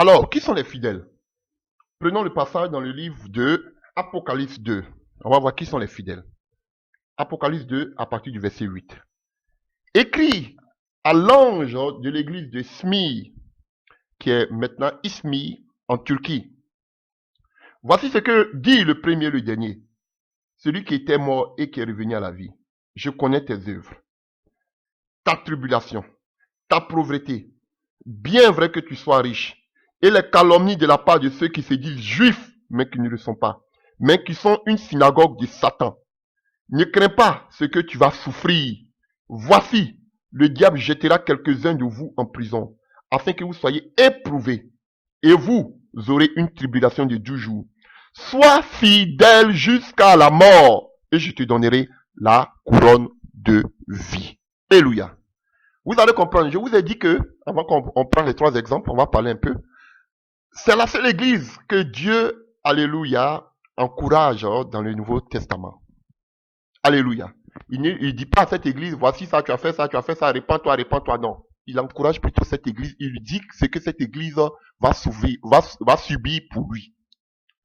Alors, qui sont les fidèles? Prenons le passage dans le livre de Apocalypse 2. On va voir qui sont les fidèles. Apocalypse 2 à partir du verset 8. Écrit à l'ange de l'église de Smyrne, qui est maintenant Izmir en Turquie. Voici ce que dit le premier et le dernier, celui qui était mort et qui est revenu à la vie. Je connais tes œuvres, ta tribulation, ta pauvreté, bien vrai que tu sois riche, et les calomnies de la part de ceux qui se disent juifs, mais qui ne le sont pas, mais qui sont une synagogue de Satan. Ne crains pas ce que tu vas souffrir. Voici, le diable jettera quelques-uns de vous en prison, afin que vous soyez éprouvés, et vous aurez une tribulation de 12 jours. Sois fidèle jusqu'à la mort, et je te donnerai la couronne de vie. Alléluia. Vous allez comprendre, je vous ai dit que, avant qu'on prenne les 3 exemples, on va parler un peu. C'est la seule église que Dieu, alléluia, encourage dans le Nouveau Testament. Alléluia. Il ne dit pas à cette église, voici ça, tu as fait ça, répands-toi, non. Il encourage plutôt cette église, il lui dit ce que cette église va subir pour lui.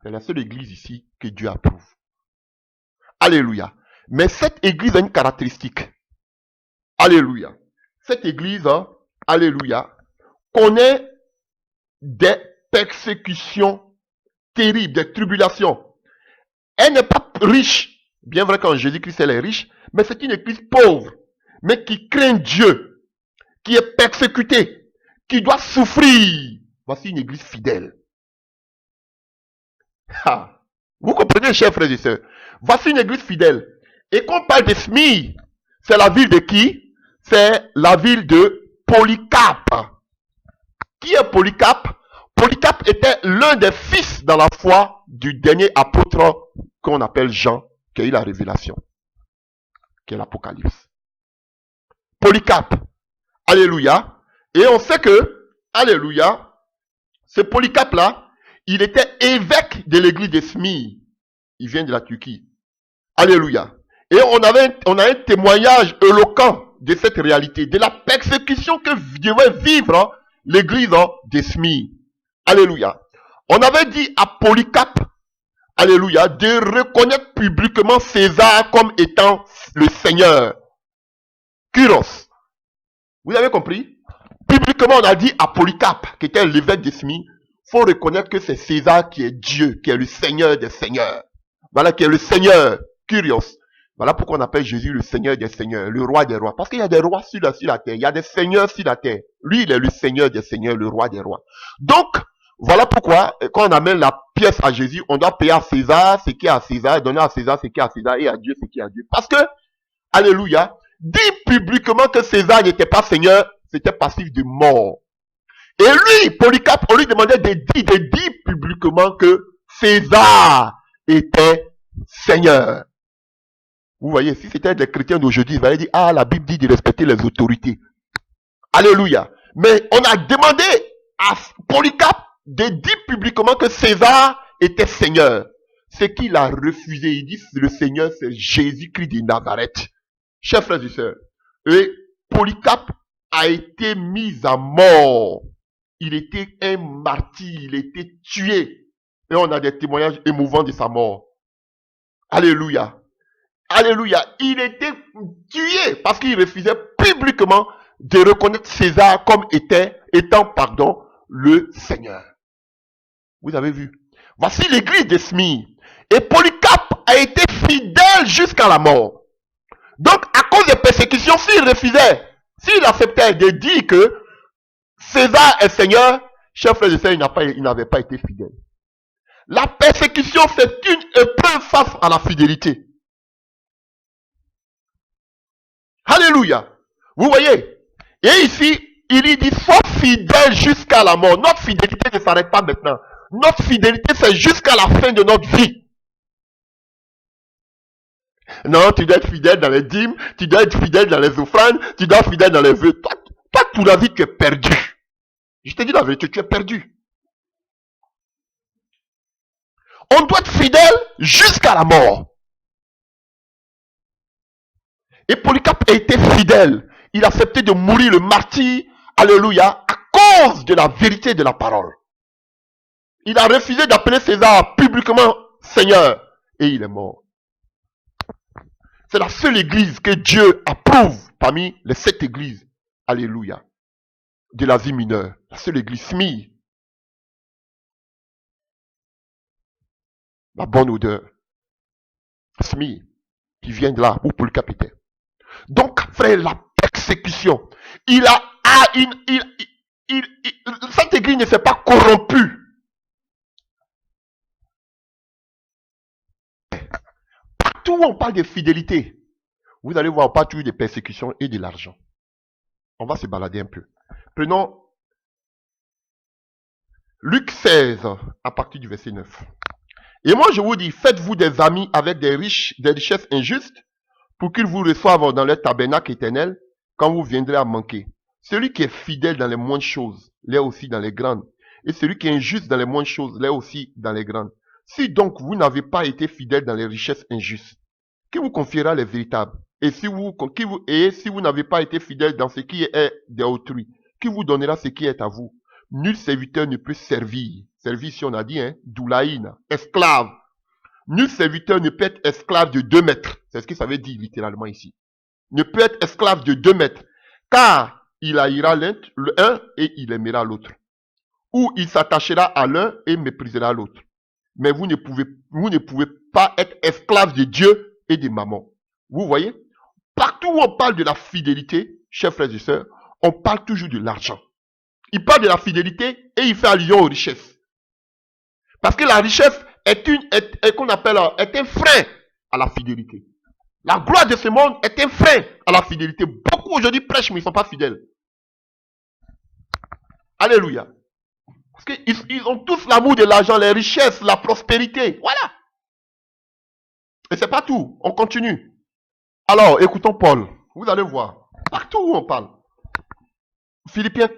C'est la seule église ici que Dieu approuve. Alléluia. Mais cette église a une caractéristique. Alléluia. Cette église, alléluia, connaît des persécutions terribles, des tribulations. Elle n'est pas riche. Bien vrai qu'en Jésus-Christ, elle est riche, mais c'est une église pauvre, mais qui craint Dieu, qui est persécutée, qui doit souffrir. Voici une église fidèle. Ah, vous comprenez, chers frères et sœurs? Voici une église fidèle. Et quand on parle de Smyrne, c'est la ville de qui? C'est la ville de Polycarpe. Qui est Polycarpe? Polycarpe était l'un des fils dans la foi du dernier apôtre qu'on appelle Jean, qui a eu la révélation, qui est l'Apocalypse. Polycarpe. Alléluia. Et on sait que, alléluia, ce Polycarpe-là, il était évêque de l'église de Smyrne. Il vient de la Turquie. Alléluia. Et on a un témoignage éloquent de cette réalité, de la persécution que devait vivre l'église de Smyrne. Alléluia. On avait dit à Polycarpe, alléluia, de reconnaître publiquement César comme étant le Seigneur. Kyros. Vous avez compris? Publiquement, on a dit à Polycarpe, qui était l'évêque de Smyrne, il faut reconnaître que c'est César qui est Dieu, qui est le Seigneur des Seigneurs. Voilà, qui est le Seigneur, Kyrios. Voilà pourquoi on appelle Jésus le Seigneur des Seigneurs, le Roi des Rois. Parce qu'il y a des rois sur la terre, il y a des seigneurs sur la terre. Lui, il est le Seigneur des Seigneurs, le Roi des Rois. Donc, voilà pourquoi, quand on amène la pièce à Jésus, on doit payer à César ce qui est à César, donner à César ce qui est à César, et à Dieu ce qui est à Dieu. Parce que, alléluia, dire publiquement que César n'était pas Seigneur, c'était passif de mort. Et lui, Polycarpe, on lui demandait de dire publiquement que César était Seigneur. Vous voyez, si c'était des chrétiens d'aujourd'hui, ils allaient dire, ah, la Bible dit de respecter les autorités. Alléluia. Mais on a demandé à Polycarpe de dire publiquement que César était Seigneur. Ce qu'il a refusé, il dit, le Seigneur, c'est Jésus-Christ de Nazareth. Chers frères et sœurs, et Polycarpe a été mis à mort. Il était un martyr, il était tué. Et on a des témoignages émouvants de sa mort. Alléluia. Alléluia. Il était tué parce qu'il refusait publiquement de reconnaître César comme étant, le Seigneur. Vous avez vu. Voici l'église de Smyrne. Et Polycarpe a été fidèle jusqu'à la mort. Donc, à cause des persécutions, s'il refusait, s'il acceptait de dire que César est Seigneur, chers frères et sœurs, il n'avait pas été fidèle. La persécution, c'est une épreuve face à la fidélité. Alléluia. Vous voyez? Et ici, il dit, sois fidèle jusqu'à la mort. Notre fidélité ne s'arrête pas maintenant. Notre fidélité, c'est jusqu'à la fin de notre vie. Non, tu dois être fidèle dans les dîmes, tu dois être fidèle dans les offrandes, tu dois être fidèle dans les vœux. Toi, toute la vie, tu es perdu. Je te dis la vérité, tu es perdu. On doit être fidèle jusqu'à la mort. Et Polycarpe a été fidèle. Il a accepté de mourir le martyr, alléluia, à cause de la vérité de la parole. Il a refusé d'appeler César publiquement Seigneur. Et il est mort. C'est la seule église que Dieu approuve parmi les 7 églises. Alléluia. De l'Asie mineure. La seule église Smyrne. La bonne odeur. Smyrne. Qui vient de là où Paul Capitaine. Donc, frère, la persécution. Cette église ne s'est pas corrompue. Partout où on parle de fidélité, vous allez voir, on parle toujours de persécution et de l'argent. On va se balader un peu. Prenons Luc 16, à partir du verset 9. Et moi, je vous dis, faites-vous des amis avec des richesses injustes, pour qu'ils vous reçoivent dans leur tabernacle éternel, quand vous viendrez à manquer. Celui qui est fidèle dans les moindres choses, l'est aussi dans les grandes. Et celui qui est injuste dans les moindres choses, l'est aussi dans les grandes. Si donc vous n'avez pas été fidèle dans les richesses injustes, qui vous confiera les véritables? Et si vous n'avez pas été fidèle dans ce qui est d'autrui, qui vous donnera ce qui est à vous? Nul serviteur ne peut servir. Servir, si on a dit, doulaïne, esclave. Nul serviteur ne peut être esclave de 2 maîtres. C'est ce que ça veut dire littéralement ici. Ne peut être esclave de 2 maîtres. Car il haïra l'un et il aimera l'autre. Ou il s'attachera à l'un et méprisera l'autre. Mais vous ne pouvez pas être esclave de Dieu et de mammon. Vous voyez? Partout où on parle de la fidélité, chers frères et sœurs, on parle toujours de l'argent. Il parle de la fidélité et il fait allusion aux richesses. Parce que la richesse est un frein à la fidélité. La gloire de ce monde est un frein à la fidélité. Beaucoup aujourd'hui prêchent, mais ils ne sont pas fidèles. Alléluia. Parce qu'ils ont tous l'amour de l'argent, les richesses, la prospérité. Voilà. Et c'est pas tout. On continue. Alors, écoutons Paul. Vous allez voir. Partout où on parle. Philippiens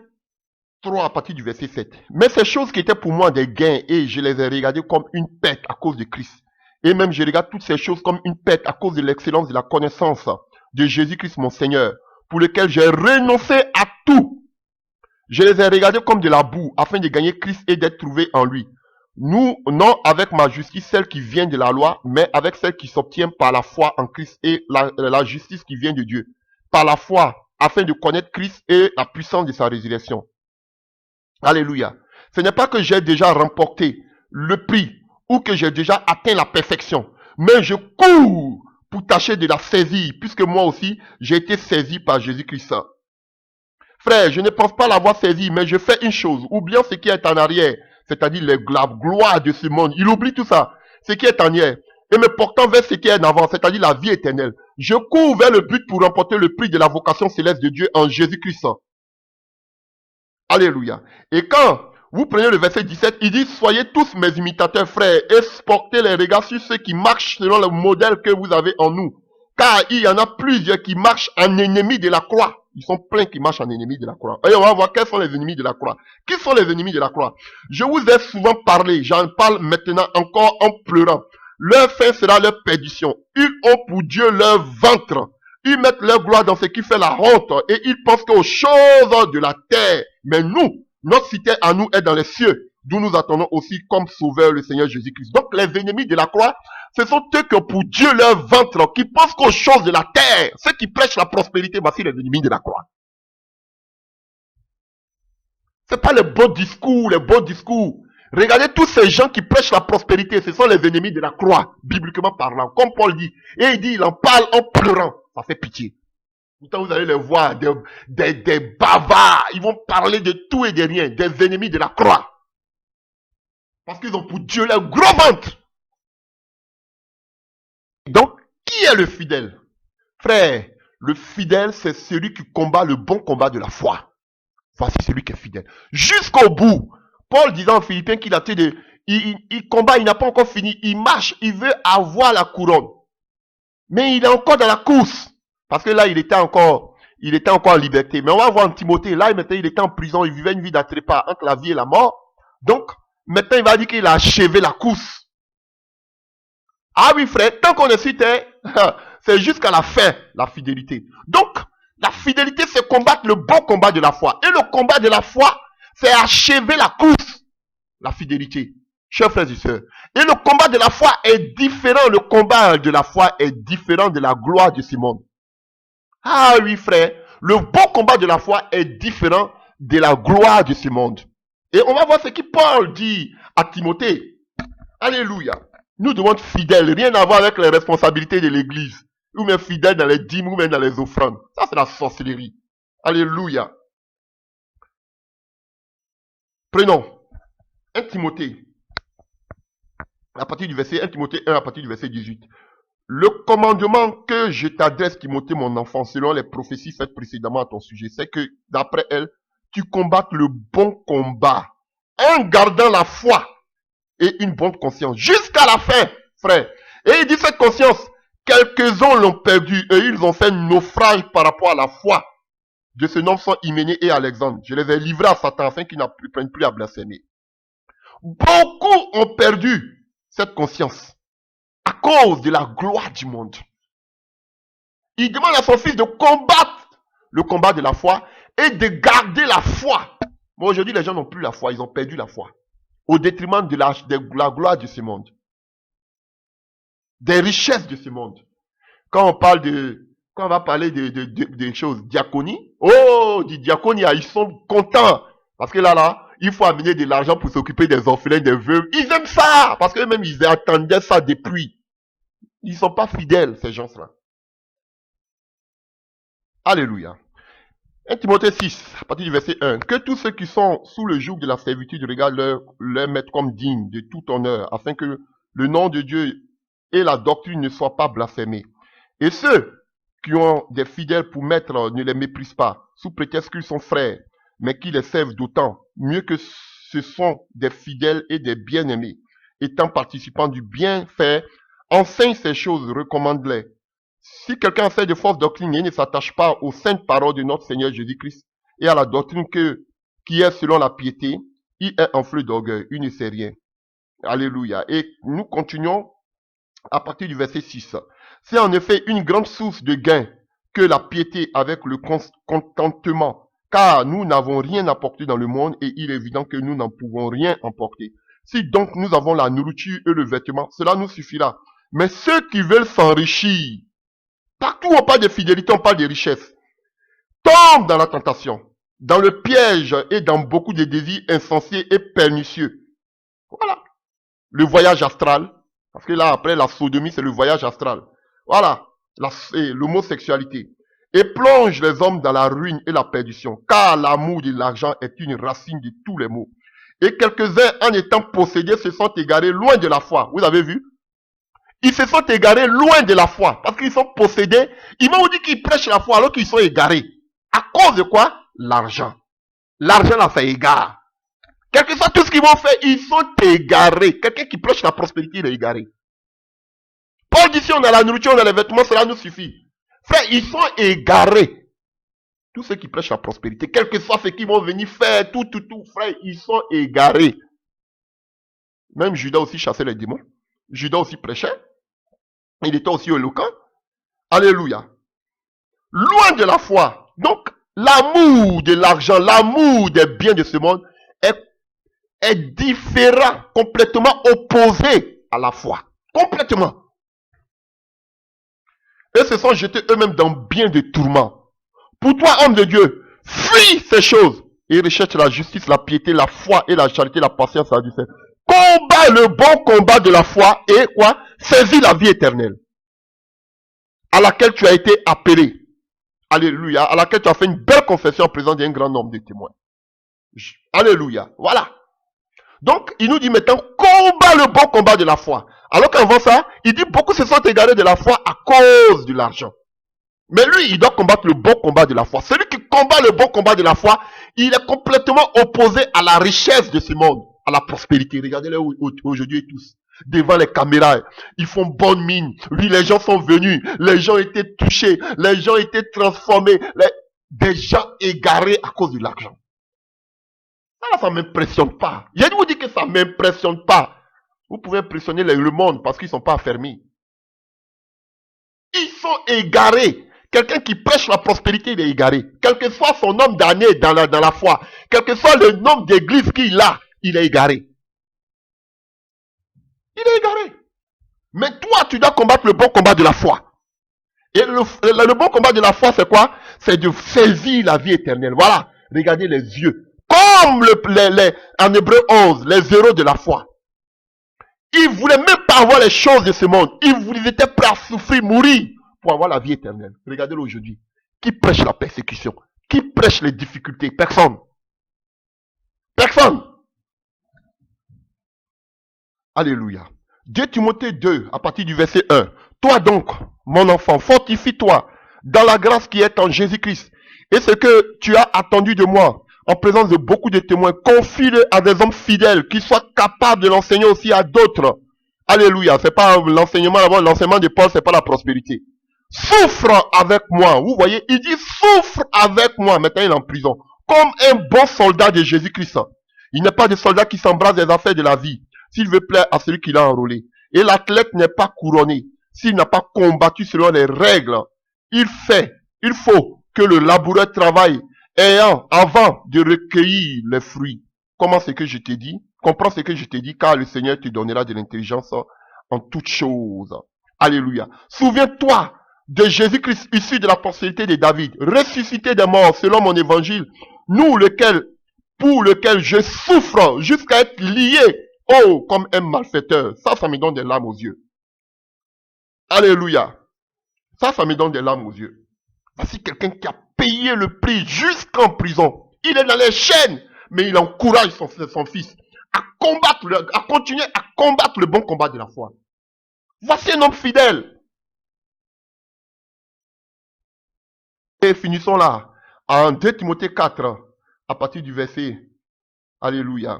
3 à partir du verset 7. Mais ces choses qui étaient pour moi des gains, et je les ai regardées comme une perte à cause de Christ. Et même je regarde toutes ces choses comme une perte à cause de l'excellence de la connaissance de Jésus-Christ mon Seigneur, pour lequel j'ai renoncé à tout. Je les ai regardées comme de la boue, afin de gagner Christ et d'être trouvé en lui. Nous, non avec ma justice, celle qui vient de la loi, mais avec celle qui s'obtient par la foi en Christ et la justice qui vient de Dieu. Par la foi, afin de connaître Christ et la puissance de sa résurrection. Alléluia. Ce n'est pas que j'ai déjà remporté le prix ou que j'ai déjà atteint la perfection, mais je cours pour tâcher de la saisir, puisque moi aussi, j'ai été saisi par Jésus-Christ. Frère, je ne pense pas l'avoir saisi, mais je fais une chose, oubliant ce qui est en arrière, c'est-à-dire la gloire de ce monde. Il oublie tout ça, ce qui est en arrière, et me portant vers ce qui est en avant, c'est-à-dire la vie éternelle. Je cours vers le but pour remporter le prix de la vocation céleste de Dieu en Jésus-Christ. Alléluia. Et quand vous prenez le verset 17, il dit, soyez tous mes imitateurs, frères, et portez les regards sur ceux qui marchent selon le modèle que vous avez en nous. Car il y en a plusieurs qui marchent en ennemis de la croix. Ils sont pleins qui marchent en ennemis de la croix. Et on va voir quels sont les ennemis de la croix. Qui sont les ennemis de la croix? Je vous ai souvent parlé, j'en parle maintenant encore en pleurant. Leur fin sera leur perdition. Ils ont pour Dieu leur ventre. Ils mettent leur gloire dans ce qui fait la honte et ils pensent qu'aux choses de la terre. Mais nous, notre cité à nous est dans les cieux, d'où nous attendons aussi comme sauveur le Seigneur Jésus-Christ. Donc les ennemis de la croix, ce sont eux que pour Dieu leur ventre, qui pensent qu'aux choses de la terre, ceux qui prêchent la prospérité, voici les ennemis de la croix. C'est pas les beaux discours, les beaux discours. Regardez tous ces gens qui prêchent la prospérité, ce sont les ennemis de la croix, bibliquement parlant, comme Paul dit. Et il dit, il en parle en pleurant. Ça fait pitié. Pourtant, vous allez les voir, des bavards. Ils vont parler de tout et de rien, des ennemis de la croix. Parce qu'ils ont pour Dieu leur gros ventre. Donc, qui est le fidèle? Frère, le fidèle, c'est celui qui combat le bon combat de la foi. Voici celui qui est fidèle. Jusqu'au bout. Paul disant aux Philippiens qu'il a été il combat, il n'a pas encore fini. Il marche, il veut avoir la couronne. Mais il est encore dans la course. Parce que là, il était encore en liberté. Mais on va voir en Timothée. Là, maintenant, il était en prison. Il vivait une vie d'atrépas entre la vie et la mort. Donc, maintenant, il va dire qu'il a achevé la course. Ah oui, frère, tant qu'on est sur terre, c'est jusqu'à la fin, la fidélité. Donc, la fidélité, c'est combattre le bon combat de la foi. Et le combat de la foi, c'est achever la course. la fidélité. Chers frères et sœurs. Et le combat de la foi est différent. Le combat de la foi est différent de la gloire de ce monde. Ah oui, frère. Le bon combat de la foi est différent de la gloire de ce monde. Et on va voir ce que Paul dit à Timothée. Alléluia. Nous devons être fidèles. Rien à voir avec les responsabilités de l'église. Ou même fidèles dans les dîmes ou même dans les offrandes. Ça, c'est la sorcellerie. Alléluia. Prenons 1 Timothée. À partir du verset 1 Timothée 1, à partir du verset 18. Le commandement que je t'adresse, Timothée, mon enfant, selon les prophéties faites précédemment à ton sujet, c'est que, d'après elles, tu combattes le bon combat, en gardant la foi et une bonne conscience, jusqu'à la fin, frère. Et il dit cette conscience, quelques-uns l'ont perdue, et ils ont fait un naufrage par rapport à la foi de ce nom sont Hyménée et Alexandre. Je les ai livrés à Satan afin qu'ils n'apprennent plus à blasphémer. Beaucoup ont perdu cette conscience à cause de la gloire du monde. Il demande à son fils de combattre le combat de la foi et de garder la foi. Bon, aujourd'hui, les gens n'ont plus la foi, ils ont perdu la foi. Au détriment de la gloire de ce monde. Des richesses de ce monde. Quand on va parler des choses, diaconie, oh, du diaconie, ils sont contents. Parce que là, il faut amener de l'argent pour s'occuper des orphelins, des veuves. Ils aiment ça, parce qu'eux-mêmes, ils attendaient ça depuis. Ils ne sont pas fidèles, ces gens-là. Alléluia. 1 Timothée 6, à partir du verset 1. Que tous ceux qui sont sous le joug de la servitude regardent leur maître comme digne de tout honneur, afin que le nom de Dieu et la doctrine ne soient pas blasphémés. Et ceux qui ont des fidèles pour maître ne les méprisent pas, sous prétexte qu'ils sont frères, mais qui les servent d'autant, mieux que ce sont des fidèles et des bien-aimés. Étant participants du bien-faire, enseigne ces choses, recommande-les. Si quelqu'un enseigne de fausses doctrines et ne s'attache pas aux saintes paroles de notre Seigneur Jésus-Christ et à la doctrine qui est selon la piété, il est enflé d'orgueil, il ne sait rien. Alléluia. Et nous continuons à partir du verset 6. C'est en effet une grande source de gain que la piété avec le contentement, car nous n'avons rien apporté dans le monde et il est évident que nous n'en pouvons rien emporter. Si donc nous avons la nourriture et le vêtement, cela nous suffira. Mais ceux qui veulent s'enrichir, partout où on parle de fidélité, on parle de richesse, tombent dans la tentation, dans le piège et dans beaucoup de désirs insensés et pernicieux. Voilà. Le voyage astral, parce que là, après, la sodomie, c'est le voyage astral. Voilà. L'homosexualité. Et plonge les hommes dans la ruine et la perdition, car l'amour de l'argent est une racine de tous les maux. Et quelques-uns, en étant possédés, se sont égarés loin de la foi. Vous avez vu? Ils se sont égarés loin de la foi, parce qu'ils sont possédés. Ils m'ont dit qu'ils prêchent la foi alors qu'ils sont égarés. À cause de quoi? L'argent. L'argent là, ça égare. Quel que soit tout ce qu'ils vont faire, ils sont égarés. Quelqu'un qui prêche la prospérité, il est égaré. Paul dit si on a la nourriture, on a les vêtements, cela nous suffit. Frère, ils sont égarés. Tous ceux qui prêchent la prospérité, quel que soit ce qu'ils vont venir faire, tout, frère, ils sont égarés. Même Judas aussi chassait les démons. Judas aussi prêchait. Il était aussi éloquent. Alléluia. Loin de la foi. Donc, l'amour de l'argent, l'amour des biens de ce monde est différent, complètement opposé à la foi. Complètement. Et se sont jetés eux-mêmes dans bien des tourments. Pour toi, homme de Dieu, fuis ces choses et recherche la justice, la piété, la foi et la charité, la patience, la douceur. Combat le bon combat de la foi et quoi? Saisis la vie éternelle à laquelle tu as été appelé. Alléluia. À laquelle tu as fait une belle confession en présence d'un grand nombre de témoins. Alléluia. Voilà. Donc, il nous dit maintenant, combat le bon combat de la foi. Alors qu'avant ça, il dit beaucoup se sont égarés de la foi à cause de l'argent. Mais lui, il doit combattre le bon combat de la foi. Celui qui combat le bon combat de la foi, il est complètement opposé à la richesse de ce monde, à la prospérité. Regardez-les aujourd'hui tous. Devant les caméras, ils font bonne mine. Lui, les gens sont venus, les gens étaient touchés, les gens étaient transformés, des gens égarés à cause de l'argent. Ça ne m'impressionne pas. Je vous dis que ça ne m'impressionne pas. Vous pouvez impressionner le monde parce qu'ils ne sont pas affermis. Ils sont égarés. Quelqu'un qui prêche la prospérité, il est égaré. Quel que soit son nombre d'années dans la foi, quel que soit le nombre d'églises qu'il a, il est égaré. Il est égaré. Mais toi, tu dois combattre le bon combat de la foi. Et le bon combat de la foi, c'est quoi? C'est de saisir la vie éternelle. Voilà. Regardez les yeux. Comme en Hébreu 11, les héros de la foi. Ils ne voulaient même pas avoir les choses de ce monde. Ils étaient prêts à souffrir, mourir pour avoir la vie éternelle. Regardez-le aujourd'hui. Qui prêche la persécution? Qui prêche les difficultés? Personne. Personne. Alléluia. 2 Timothée 2, à partir du verset 1. Toi donc, mon enfant, fortifie-toi dans la grâce qui est en Jésus-Christ. Et ce que tu as attendu de moi, en présence de beaucoup de témoins, confie-le à des hommes fidèles qui soient capables de l'enseigner aussi à d'autres. Alléluia. C'est pas l'enseignement d'abord, l'enseignement de Paul, c'est pas la prospérité. Souffre avec moi. Vous voyez, il dit souffre avec moi. Maintenant, il est en prison. Comme un bon soldat de Jésus-Christ. Il n'est pas de soldat qui s'embrasse des affaires de la vie, s'il veut plaire à celui qui l'a enrôlé. Et l'athlète n'est pas couronné s'il n'a pas combattu selon les règles. Il faut que le laboureur travaille avant de recueillir les fruits. Comment c'est que je t'ai dit? Comprends ce que je t'ai dit, car le Seigneur te donnera de l'intelligence en toutes choses. Alléluia. Souviens-toi de Jésus-Christ issu de la postérité de David, ressuscité des morts selon mon évangile, pour lequel je souffre jusqu'à être lié, comme un malfaiteur. Ça me donne des larmes aux yeux. Alléluia. Ça me donne des larmes aux yeux. Voici quelqu'un qui a payé le prix jusqu'en prison. Il est dans les chaînes, mais il encourage son fils à continuer à combattre le bon combat de la foi. Voici un homme fidèle. Et finissons là, en 2 Timothée 4, à partir du verset, alléluia,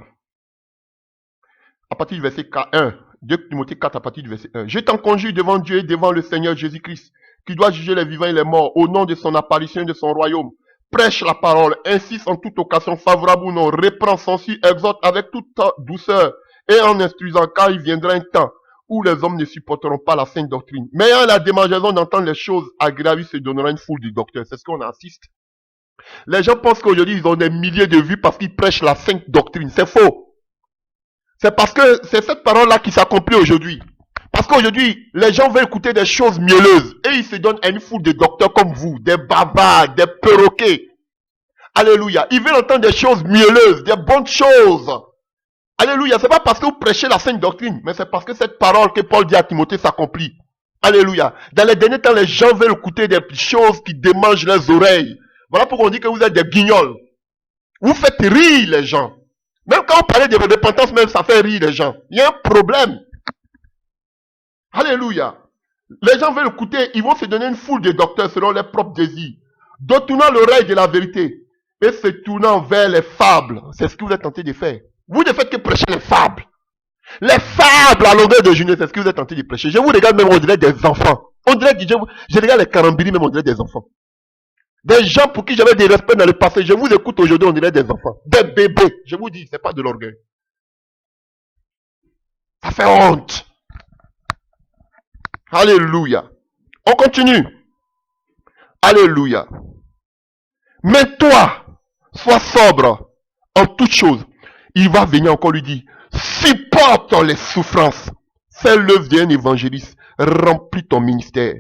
à partir du verset 1, 2 Timothée 4, à partir du verset 1. Je t'en conjure devant Dieu et devant le Seigneur Jésus-Christ, qui doit juger les vivants et les morts, au nom de son apparition et de son royaume. Prêche la parole, insiste en toute occasion, favorable ou non, reprend, censure, exhorte avec toute douceur, et en instruisant, car il viendra un temps où les hommes ne supporteront pas la sainte doctrine. Mais ayant la démangeaison d'entendre les choses agréables, se donnera une foule de docteurs. C'est ce qu'on assiste. Les gens pensent qu'aujourd'hui, ils ont des milliers de vues parce qu'ils prêchent la sainte doctrine. C'est faux. C'est parce que c'est cette parole-là qui s'accomplit aujourd'hui. Parce qu'aujourd'hui, les gens veulent écouter des choses mielleuses. Et ils se donnent à une foule de docteurs comme vous, des bavards, des perroquets. Alléluia. Ils veulent entendre des choses mielleuses, des bonnes choses. Alléluia. C'est pas parce que vous prêchez la sainte doctrine, mais c'est parce que cette parole que Paul dit à Timothée s'accomplit. Alléluia. Dans les derniers temps, les gens veulent écouter des choses qui démangent les oreilles. Voilà pourquoi on dit que vous êtes des guignols. Vous faites rire les gens. Même quand on parle de repentance, même ça fait rire les gens. Il y a un problème. Alléluia. Les gens veulent écouter, ils vont se donner une foule de docteurs selon leurs propres désirs. Détournant l'oreille de la vérité et se tournant vers les fables. C'est ce que vous êtes tenté de faire. Vous ne faites que prêcher les fables. Les fables à longueur de journée, c'est ce que vous êtes tenté de prêcher. Je vous regarde même, on dirait des enfants. On dirait que je regarde les carambiri, même on dirait des enfants. Des gens pour qui j'avais des respects dans le passé, je vous écoute aujourd'hui, on dirait des enfants. Des bébés. Je vous dis, c'est pas de l'orgueil. Ça fait honte. Alléluia. On continue. Alléluia. Mais toi, sois sobre en toutes choses. Il va venir encore lui dire, supporte les souffrances. Fais l'œuvre d'un évangéliste. Remplis ton ministère.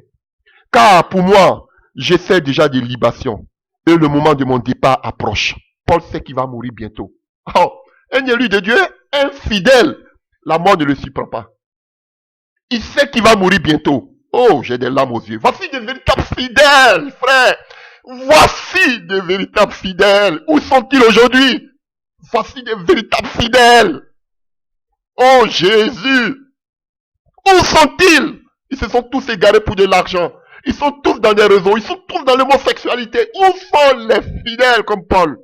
Car pour moi, j'essaie déjà des libations. Et le moment de mon départ approche. Paul sait qu'il va mourir bientôt. Oh, un élu de Dieu, infidèle. La mort ne le surprend pas. Il sait qu'il va mourir bientôt. Oh, j'ai des larmes aux yeux. Voici des véritables fidèles, frère. Voici des véritables fidèles. Où sont-ils aujourd'hui? Voici des véritables fidèles. Oh Jésus. Où sont-ils? Ils se sont tous égarés pour de l'argent. Ils sont tous dans des réseaux. Ils sont tous dans l'homosexualité. Où sont les fidèles comme Paul?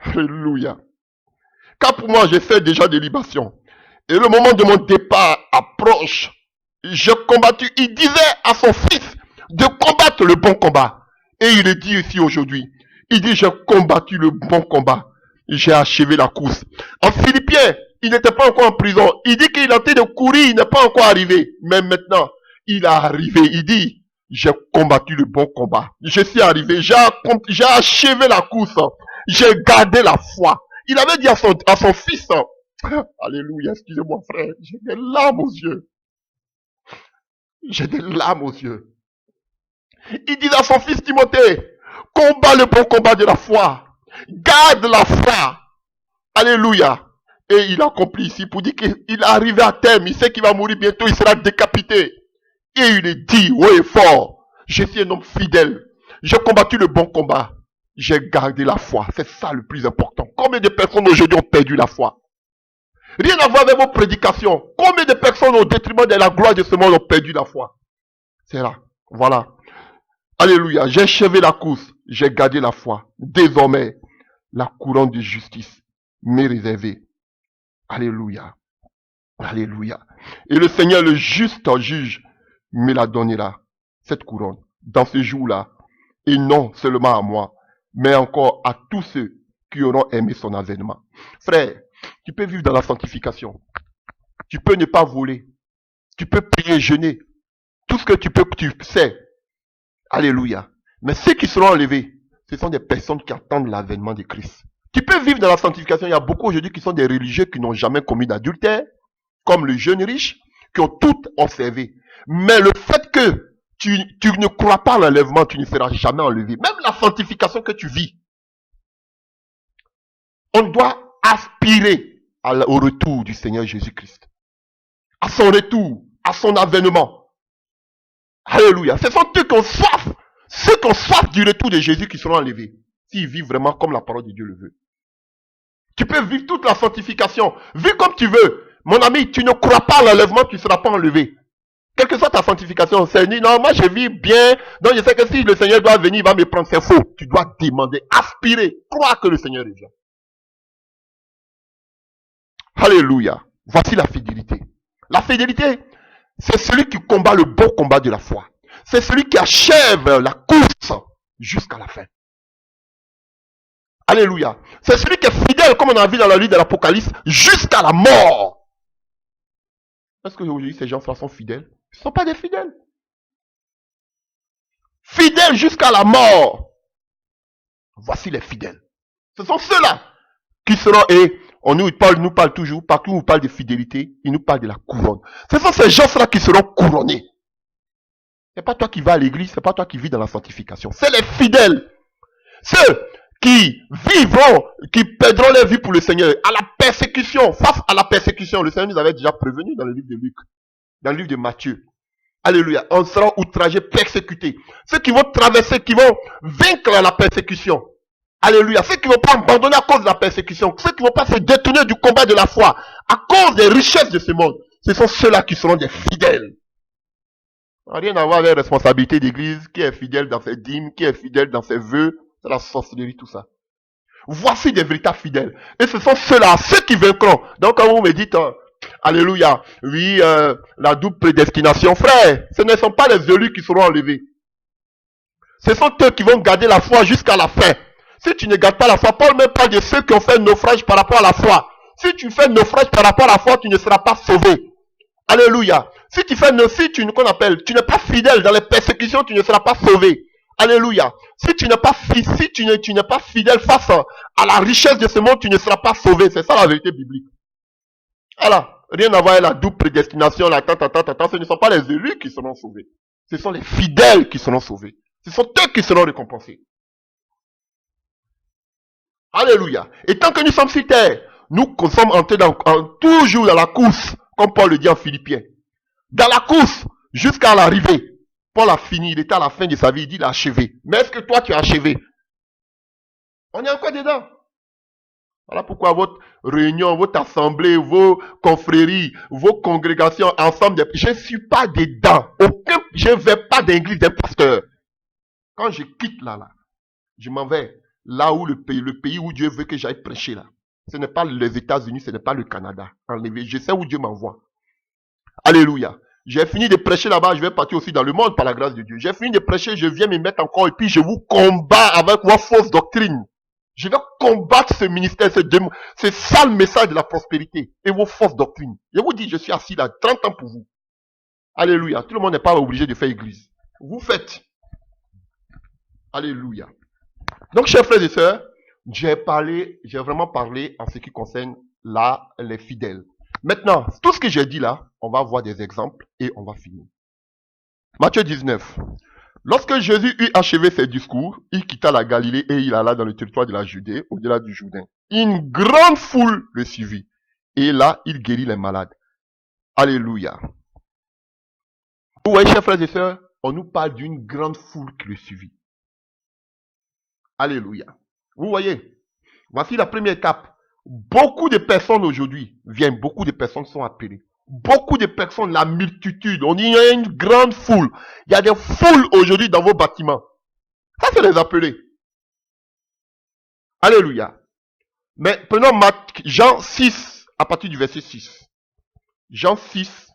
Alléluia. Car pour moi, j'ai fait déjà des libations. Et le moment de mon départ approche. J'ai combattu. Il disait à son fils de combattre le bon combat. Et il le dit ici aujourd'hui. Il dit, j'ai combattu le bon combat. J'ai achevé la course. En Philippiens, il n'était pas encore en prison. Il dit qu'il est en train de courir, il n'est pas encore arrivé. Mais maintenant, il est arrivé. Il dit, j'ai combattu le bon combat. Je suis arrivé. J'ai achevé la course. J'ai gardé la foi. Il avait dit à son fils, Alléluia, excusez-moi frère, j'ai des larmes aux yeux. J'ai des larmes aux yeux. Il dit à son fils Timothée, combat le bon combat de la foi. Garde la foi. Alléluia. Et il accomplit ici pour dire qu'il est arrivé à terme. Il sait qu'il va mourir bientôt. Il sera décapité. Et il est dit haut et fort, je suis un homme fidèle. J'ai combattu le bon combat. J'ai gardé la foi. C'est ça le plus important. Combien de personnes aujourd'hui ont perdu la foi? Rien à voir avec vos prédications. Combien de personnes au détriment de la gloire de ce monde ont perdu la foi? C'est là. Voilà. Alléluia. J'ai achevé la course. J'ai gardé la foi. Désormais, la couronne de justice m'est réservée. Alléluia. Alléluia. Et le Seigneur, le juste juge, me la donnera, cette couronne, dans ce jour-là. Et non seulement à moi, mais encore à tous ceux qui auront aimé son avènement. Frère, tu peux vivre dans la sanctification. Tu peux ne pas voler. Tu peux prier, jeûner. Tout ce que tu peux, tu sais. Alléluia. Mais ceux qui seront enlevés, ce sont des personnes qui attendent l'avènement de Christ. Tu peux vivre dans la sanctification. Il y a beaucoup aujourd'hui qui sont des religieux qui n'ont jamais commis d'adultère, comme le jeune riche, qui ont tout observé. Mais le fait que tu ne crois pas à l'enlèvement, tu ne seras jamais enlevé. Même la sanctification que tu vis, on doit aspirer au retour du Seigneur Jésus-Christ. À son retour, à son avènement. Alléluia. Ce sont ceux qui ont soif du retour de Jésus qui seront enlevés. S'ils vivent vraiment comme la parole de Dieu le veut. Tu peux vivre toute la sanctification. Vis comme tu veux. Mon ami, tu ne crois pas à l'enlèvement, tu ne seras pas enlevé. Quelle que soit ta sanctification, c'est dit, non, moi je vis bien, donc je sais que si le Seigneur doit venir, il va me prendre, c'est faux. Tu dois demander, aspirer, croire que le Seigneur est vient. Alléluia. Voici la fidélité. La fidélité, c'est celui qui combat le bon combat de la foi. C'est celui qui achève la course jusqu'à la fin. Alléluia. C'est celui qui est fidèle, comme on a vu dans la livre de l'Apocalypse, jusqu'à la mort. Est-ce qu'aujourd'hui ces gens-là sont fidèles? Ils ne sont pas des fidèles. Fidèles jusqu'à la mort. Voici les fidèles. Ce sont ceux-là qui seront, et on nous parle toujours, partout où on parle de fidélité, il nous parle de la couronne. Ce sont ces gens-là qui seront couronnés. Ce n'est pas toi qui vas à l'église, ce n'est pas toi qui vis dans la sanctification. C'est les fidèles. Ceux qui vivront, qui perdront leur vie pour le Seigneur, à la persécution, face à la persécution. Le Seigneur nous avait déjà prévenu dans le livre de Luc, dans le livre de Matthieu. Alléluia. On sera outragé, persécuté. Ceux qui vont traverser, qui vont vaincre la persécution. Alléluia. Ceux qui ne vont pas abandonner à cause de la persécution. Ceux qui ne vont pas se détourner du combat de la foi à cause des richesses de ce monde. Ce sont ceux-là qui seront des fidèles. Rien à voir avec la responsabilité d'église, qui est fidèle dans ses dîmes, qui est fidèle dans ses vœux. C'est la sorcellerie, tout ça. Voici des véritables fidèles. Et ce sont ceux-là, ceux qui vaincront. Donc quand vous me dites, alléluia, oui, la double prédestination, frère, ce ne sont pas les élus qui seront enlevés. Ce sont eux qui vont garder la foi jusqu'à la fin. Si tu ne gardes pas la foi, Paul même parle de ceux qui ont fait naufrage par rapport à la foi. Si tu fais naufrage par rapport à la foi, tu ne seras pas sauvé. Alléluia. Si tu n'es pas fidèle dans les persécutions, tu ne seras pas sauvé. Alléluia. Si tu n'es pas fidèle face à la richesse de ce monde, tu ne seras pas sauvé. C'est ça la vérité biblique. Voilà. Rien à voir avec la double prédestination, ce ne sont pas les élus qui seront sauvés. Ce sont les fidèles qui seront sauvés. Ce sont eux qui seront récompensés. Alléluia. Et tant que nous sommes sur terre, nous sommes entrés toujours dans la course, comme Paul le dit en Philippiens. Dans la course, jusqu'à l'arrivée. Paul a fini, il était à la fin de sa vie, il dit il a achevé. Mais est-ce que toi tu as achevé? On est encore dedans. Voilà pourquoi votre réunion, votre assemblée, vos confréries, vos congrégations, ensemble, je ne suis pas dedans. Je ne vais pas d'église d'un pasteur. Quand je quitte là, je m'en vais là où le pays où Dieu veut que j'aille prêcher là. Ce n'est pas les États-Unis, ce n'est pas le Canada. Je sais où Dieu m'envoie. Alléluia. J'ai fini de prêcher là-bas, je vais partir aussi dans le monde par la grâce de Dieu. J'ai fini de prêcher, je viens me mettre encore et puis je vous combats avec vos fausses doctrines. Je vais combattre ce ministère, c'est ça le message de la prospérité et vos fausses doctrines. Je vous dis, je suis assis là 30 ans pour vous. Alléluia. Tout le monde n'est pas obligé de faire église. Vous faites. Alléluia. Donc, chers frères et sœurs, j'ai vraiment parlé en ce qui concerne là, les fidèles. Maintenant, tout ce que j'ai dit là, on va voir des exemples et on va finir. Matthieu 19. Lorsque Jésus eut achevé ses discours, il quitta la Galilée et il alla dans le territoire de la Judée, au-delà du Jourdain. Une grande foule le suivit. Et là, il guérit les malades. Alléluia. Vous voyez, chers frères et sœurs, on nous parle d'une grande foule qui le suivit. Alléluia. Vous voyez, voici la première étape. Beaucoup de personnes aujourd'hui viennent, beaucoup de personnes sont appelées. Beaucoup de personnes, la multitude, on dit il y a une grande foule. Il y a des foules aujourd'hui dans vos bâtiments. Ça, c'est les appelés. Alléluia. Mais prenons Jean 6 à partir du verset 6. Jean 6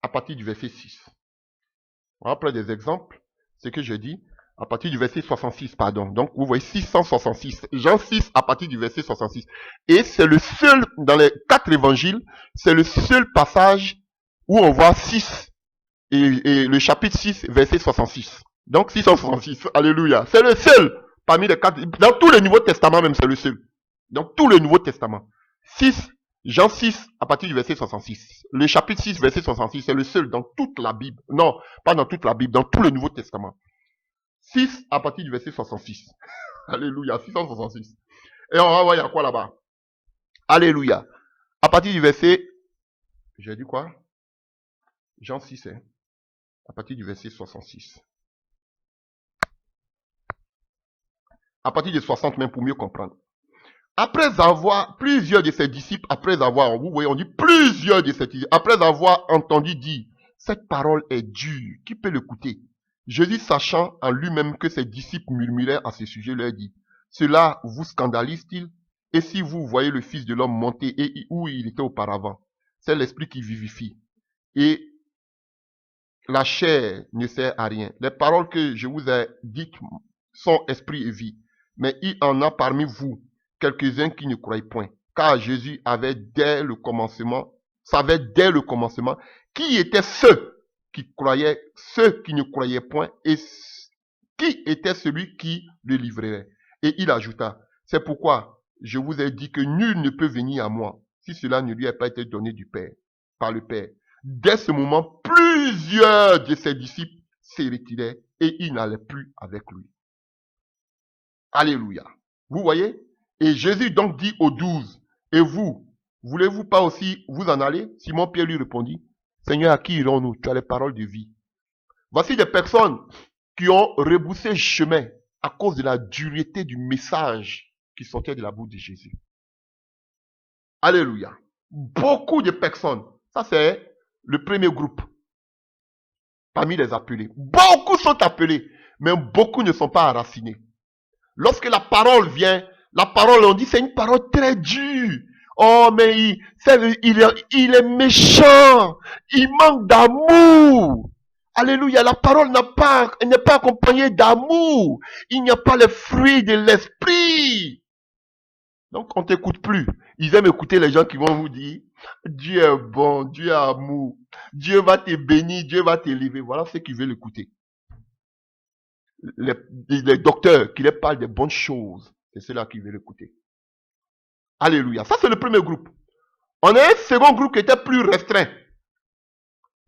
à partir du verset 6. On va prendre des exemples. Ce que je dis à partir du verset 66, pardon. Donc, vous voyez 666. Jean 6 à partir du verset 66. Et c'est le seul, dans les 4 évangiles, c'est le seul passage où on voit 6 et le chapitre 6, verset 66. Donc, 666. Alléluia. C'est le seul parmi les 4. Dans tout le Nouveau Testament même, c'est le seul. Donc, tout le Nouveau Testament. 6, Jean 6, à partir du verset 66. Le chapitre 6, verset 66, c'est le seul dans toute la Bible. Non, pas dans toute la Bible, dans tout le Nouveau Testament. 6 à partir du verset 66. Alléluia, 666. Et on va voir, il y a quoi là-bas? Alléluia. À partir du verset, j'ai dit quoi? Jean 6, hein? À partir du verset 66. À partir de 60 même pour mieux comprendre. Après avoir, plusieurs de ses disciples, vous voyez, on dit plusieurs de ses disciples, après avoir entendu dire, cette parole est dure, qui peut l'écouter? Jésus, sachant en lui-même que ses disciples murmuraient à ce sujet, leur dit, cela vous scandalise-t-il? Et si vous voyez le Fils de l'homme monter et où il était auparavant, c'est l'esprit qui vivifie. Et la chair ne sert à rien. Les paroles que je vous ai dites sont esprit et vie. Mais il en a parmi vous quelques-uns qui ne croient point. Car Jésus savait dès le commencement, qui étaient ceux qui croyaient, ceux qui ne croyaient point, et qui était celui qui le livrerait. Et il ajouta, c'est pourquoi je vous ai dit que nul ne peut venir à moi, si cela ne lui a pas été donné du Père, par le Père. Dès ce moment, plusieurs de ses disciples se retiraient et ils n'allaient plus avec lui. Alléluia. Vous voyez? Et Jésus donc dit aux 12, et vous, voulez-vous pas aussi vous en aller? Simon-Pierre lui répondit, Seigneur, à qui irons-nous? Tu as les paroles de vie. Voici des personnes qui ont rebroussé chemin à cause de la dureté du message qui sortait de la bouche de Jésus. Alléluia. Beaucoup de personnes, ça c'est le premier groupe parmi les appelés. Beaucoup sont appelés, mais beaucoup ne sont pas enracinés. Lorsque la parole vient, la parole, on dit, c'est une parole très dure. Oh, mais il est méchant. Il manque d'amour. Alléluia. La parole n'est pas accompagnée d'amour. Il n'y a pas les fruits de l'esprit. Donc, on t'écoute plus. Ils aiment écouter les gens qui vont vous dire, Dieu est bon, Dieu est amour. Dieu va te bénir, Dieu va t'élever. Voilà ceux qui veulent écouter. Les docteurs qui leur parlent des bonnes choses, c'est ceux-là qui veulent écouter. Alléluia. Ça, c'est le premier groupe. On a un second groupe qui était plus restreint.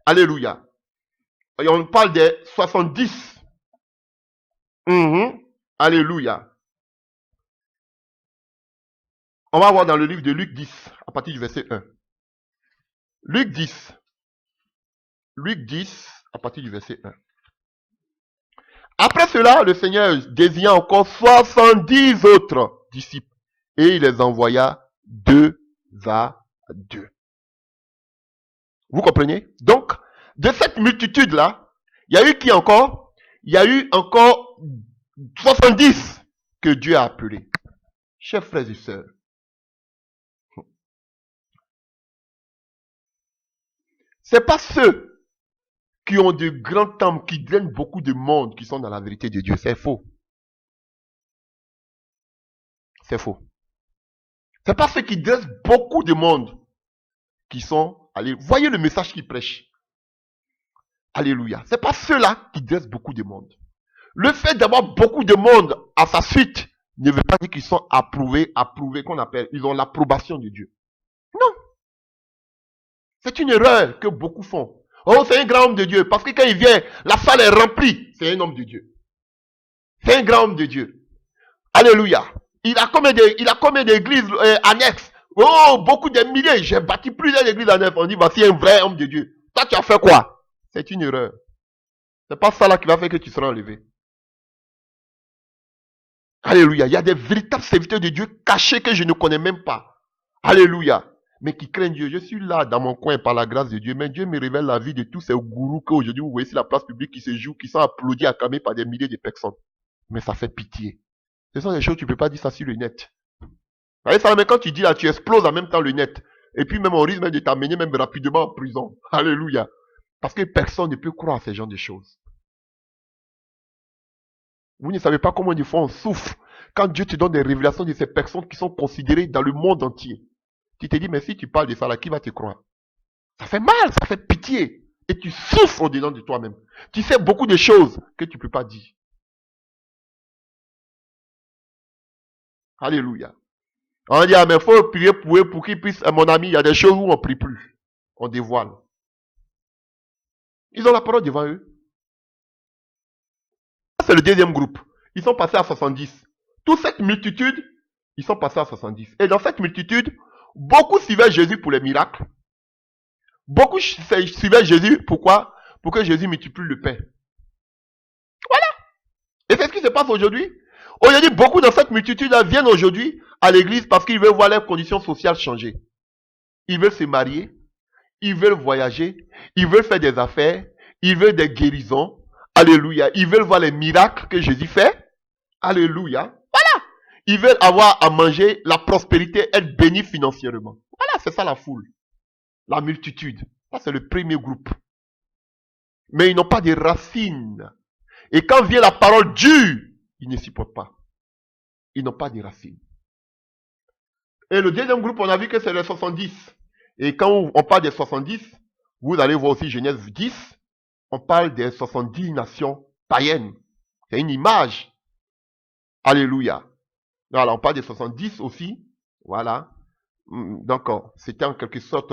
Alléluia. Et on parle des 70. Alléluia. On va voir dans le livre de Luc 10, à partir du verset 1. Luc 10. Luc 10, à partir du verset 1. Après cela, le Seigneur désigna encore 70 autres disciples et il les envoya 2 à 2. Vous comprenez? Donc, de cette multitude-là, il y a eu qui encore? Il y a eu encore 70 que Dieu a appelés. Chers frères et sœurs, c'est pas ceux qui ont de grands temples, qui drainent beaucoup de monde, qui sont dans la vérité de Dieu. C'est faux. C'est faux. C'est pas ceux qui dressent beaucoup de monde qui sont allés. Voyez le message qu'ils prêchent. Alléluia. C'est pas ceux-là qui dressent beaucoup de monde. Le fait d'avoir beaucoup de monde à sa suite ne veut pas dire qu'ils sont approuvés, qu'on appelle. Ils ont l'approbation de Dieu. C'est une erreur que beaucoup font. Oh, c'est un grand homme de Dieu. Parce que quand il vient, la salle est remplie. C'est un homme de Dieu. C'est un grand homme de Dieu. Alléluia. Il a combien d'églises annexes? Oh, beaucoup de milliers. J'ai bâti plusieurs églises annexes. On dit, voici un vrai homme de Dieu. Toi, tu as fait quoi? C'est une erreur. C'est pas ça là qui va faire que tu seras enlevé. Alléluia. Il y a des véritables serviteurs de Dieu cachés que je ne connais même pas. Alléluia. Mais qui craignent Dieu. Je suis là dans mon coin par la grâce de Dieu. Mais Dieu me révèle la vie de tous ces gourous qu'aujourd'hui vous voyez sur la place publique qui se jouent, qui sont applaudis, acclamés par des milliers de personnes. Mais ça fait pitié. Ce sont des choses, tu ne peux pas dire ça sur le net. Vous voyez ça, mais quand tu dis là, tu exploses en même temps le net. Et puis même on risque même de t'amener même rapidement en prison. Alléluia. Parce que personne ne peut croire à ces genres de choses. Vous ne savez pas comment des fois on souffre quand Dieu te donne des révélations de ces personnes qui sont considérées dans le monde entier. Tu te dis, mais si tu parles de ça là, qui va te croire? Ça fait mal, ça fait pitié. Et tu souffres au-dedans de toi-même. Tu sais beaucoup de choses que tu ne peux pas dire. Alléluia. On dit, ah, mais il faut prier pour qu'il puisse, mon ami, il y a des choses où on ne prie plus. On dévoile. Ils ont la parole devant eux. C'est le deuxième groupe. Ils sont passés à 70. Toute cette multitude, ils sont passés à 70. Et dans cette multitude, beaucoup suivaient Jésus pour les miracles. Beaucoup suivaient Jésus, pourquoi? Pour que Jésus multiplie le pain. Voilà. Et c'est ce qui se passe aujourd'hui. Aujourd'hui, beaucoup dans cette multitude-là viennent aujourd'hui à l'église parce qu'ils veulent voir leurs conditions sociales changer. Ils veulent se marier, ils veulent voyager, ils veulent faire des affaires, ils veulent des guérisons. Alléluia. Ils veulent voir les miracles que Jésus fait. Alléluia. Voilà. Ils veulent avoir à manger, la prospérité, être bénis financièrement. Voilà, c'est ça la foule. La multitude. Ça, c'est le premier groupe. Mais ils n'ont pas de racines. Et quand vient la parole dure, ils ne supportent pas. Ils n'ont pas de racines. Et le deuxième groupe, on a vu que c'est les 70. Et quand on parle des 70, vous allez voir aussi Genèse 10, on parle des 70 nations païennes. C'est une image. Alléluia. Voilà, on parle des 70 aussi. Voilà. Donc, c'était en quelque sorte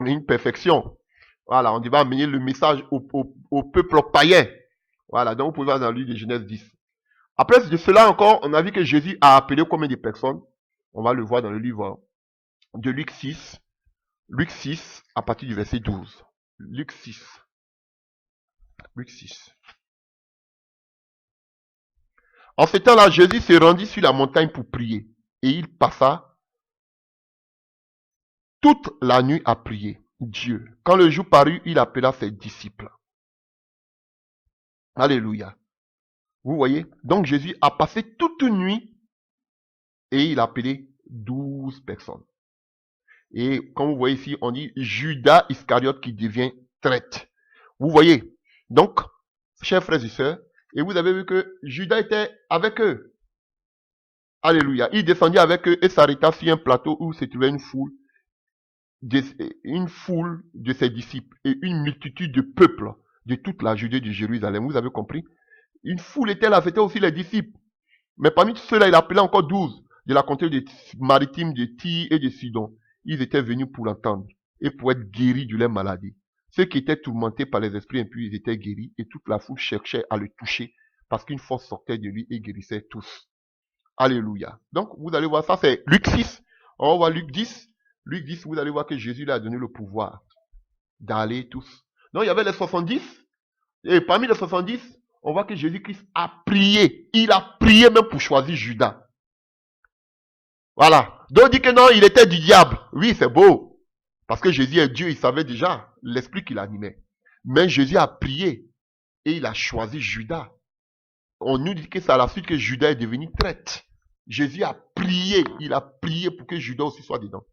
une perfection. Voilà, on va amener le message au peuple païen. Voilà, donc vous pouvez voir dans le livre de Genèse 10. Après de cela encore, on a vu que Jésus a appelé combien de personnes? On va le voir dans le livre de Luc 6. Luc 6, à partir du verset 12. Luc 6. Luc 6. En ce temps-là, Jésus se rendit sur la montagne pour prier. Et il passa toute la nuit à prier Dieu. Quand le jour parut, il appela ses disciples. Alléluia. Vous voyez? Donc Jésus a passé toute une nuit et il a appelé 12 personnes. Et comme vous voyez ici, on dit Judas Iscariote qui devient traître. Vous voyez? Donc, chers frères et sœurs, et vous avez vu que Judas était avec eux. Alléluia. Il descendit avec eux et s'arrêta sur un plateau où se trouvait une foule de ses disciples et une multitude de peuples de toute la Judée de Jérusalem. Vous avez compris? Une foule était là, c'était aussi les disciples. Mais parmi ceux-là, il appelait encore 12 de la contrée maritime de Tyr et de Sidon. Ils étaient venus pour l'entendre et pour être guéris de leur maladie. Ceux qui étaient tourmentés par les esprits impurs, ils étaient guéris et toute la foule cherchait à le toucher parce qu'une force sortait de lui et guérissait tous. Alléluia. Donc, vous allez voir, ça c'est Luc 6. On va voir Luc 10. Luc 10, vous allez voir que Jésus lui a donné le pouvoir d'aller tous. Donc, il y avait les 70. Et parmi les 70, on voit que Jésus-Christ a prié. Il a prié même pour choisir Judas. Voilà. Donc, on dit que non, il était du diable. Oui, c'est beau. Parce que Jésus est Dieu, il savait déjà l'esprit qui l'animait. Mais Jésus a prié et il a choisi Judas. On nous dit que c'est à la suite que Judas est devenu traître. Jésus a prié, il a prié pour que Judas aussi soit dedans.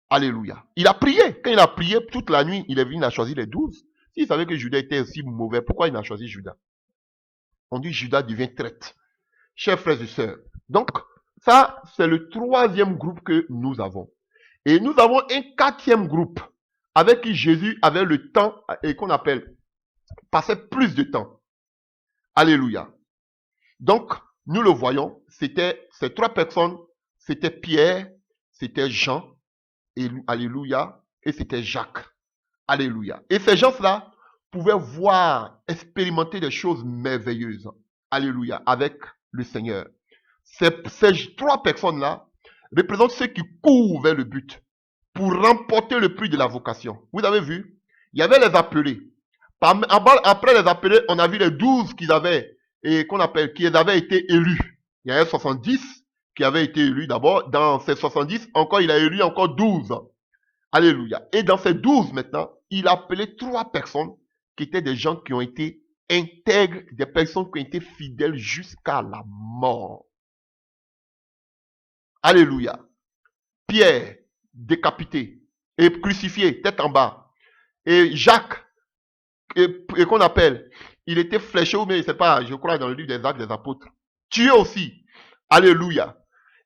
Alléluia. Il a prié. Quand il a prié toute la nuit, il est venu, il a choisi les 12. S'il savait que Judas était aussi mauvais, pourquoi il a choisi Judas? On dit Judas devient traître. Chers frères et sœurs, donc ça, c'est le troisième groupe que nous avons. Et nous avons un quatrième groupe avec qui Jésus avait le temps et qu'on appelle passait plus de temps. Alléluia. Donc, nous le voyons, c'était ces trois personnes, c'était Pierre, c'était Jean Alléluia. Et c'était Jacques. Alléluia. Et ces gens-là pouvaient voir, expérimenter des choses merveilleuses. Alléluia. Avec le Seigneur. Ces trois personnes-là représentent ceux qui courent vers le but pour remporter le prix de la vocation. Vous avez vu? Il y avait les appelés. Après les appelés, on a vu les 12 qu'ils avaient, et qui avaient été élus. Il y avait 70 qui avaient été élus d'abord. Dans ces 70, encore, il a élu encore 12. Alléluia. Et dans ces 12 maintenant, il a appelé 3 personnes qui étaient des gens qui ont été intègres, des personnes qui ont été fidèles jusqu'à la mort. Alléluia. Pierre, décapité et crucifié, tête en bas. Et Jacques, et qu'on appelle, il était fléché, mais c'est pas, je crois, dans le livre des Actes des Apôtres. Tué aussi. Alléluia.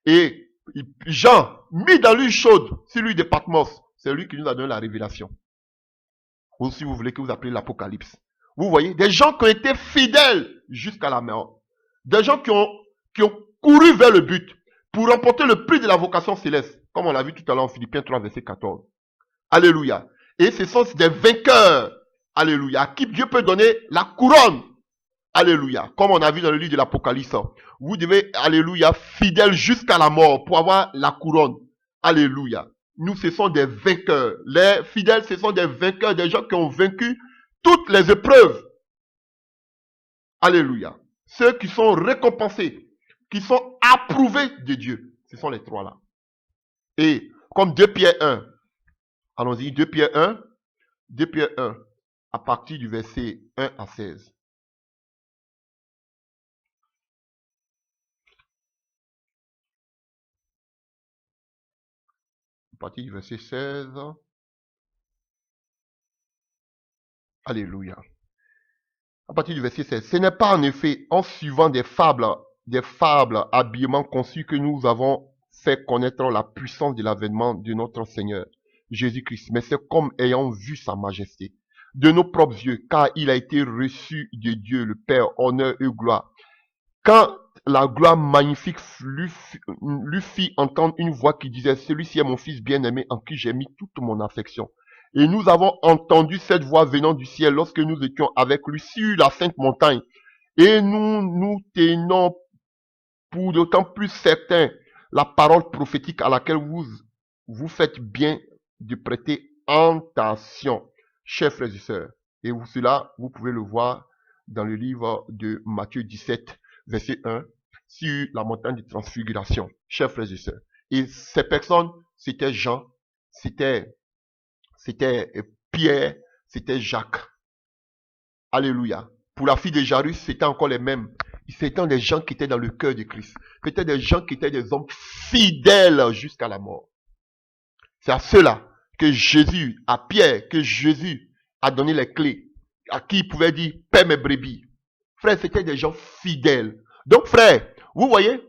Et Jean, mis dans l'huile chaude, sur l'huile de Patmos, c'est lui qui nous a donné la révélation. Ou si vous voulez que vous appelez l'Apocalypse. Vous voyez, des gens qui ont été fidèles jusqu'à la mort. Des gens qui ont couru vers le but pour remporter le prix de la vocation céleste. Comme on l'a vu tout à l'heure en Philippiens 3, verset 14. Alléluia. Et ce sont des vainqueurs. Alléluia. À qui Dieu peut donner la couronne. Alléluia. Comme on a vu dans le livre de l'Apocalypse. Vous devez, alléluia, fidèles jusqu'à la mort pour avoir la couronne. Alléluia. Nous, ce sont des vainqueurs. Les fidèles, ce sont des vainqueurs, des gens qui ont vaincu toutes les épreuves. Alléluia. Ceux qui sont récompensés, qui sont approuvés de Dieu. Ce sont les trois là. Et comme 2 Pierre 1. Allons-y, 2 Pierre 1. 2 Pierre 1. À partir du verset 1 à 16. À partir du verset 16. Alléluia. À partir du verset 16. Ce n'est pas en effet en suivant des fables habillement conçues que nous avons fait connaître la puissance de l'avènement de notre Seigneur Jésus-Christ, mais c'est comme ayant vu sa majesté de nos propres yeux, car il a été reçu de Dieu le Père, honneur et gloire. Quand la gloire magnifique lui fit entendre une voix qui disait, celui-ci est mon fils bien-aimé en qui j'ai mis toute mon affection. Et nous avons entendu cette voix venant du ciel lorsque nous étions avec lui sur la sainte montagne. Et nous tenons pour d'autant plus certain la parole prophétique à laquelle vous faites bien de prêter attention, chers frères et sœurs. Et cela, vous pouvez le voir dans le livre de Matthieu 17, verset 1, sur la montagne de transfiguration, chers frères et sœurs. Et ces personnes, c'était Jean, c'était Pierre, c'était Jacques. Alléluia. Pour la fille de Jairus, c'était encore les mêmes. C'était des gens qui étaient dans le cœur de Christ. C'était des gens qui étaient des hommes fidèles jusqu'à la mort. C'est à ceux-là que Jésus, à Pierre, que Jésus a donné les clés. À qui il pouvait dire, paie mes brebis. Frère, c'était des gens fidèles. Donc, frère, vous voyez,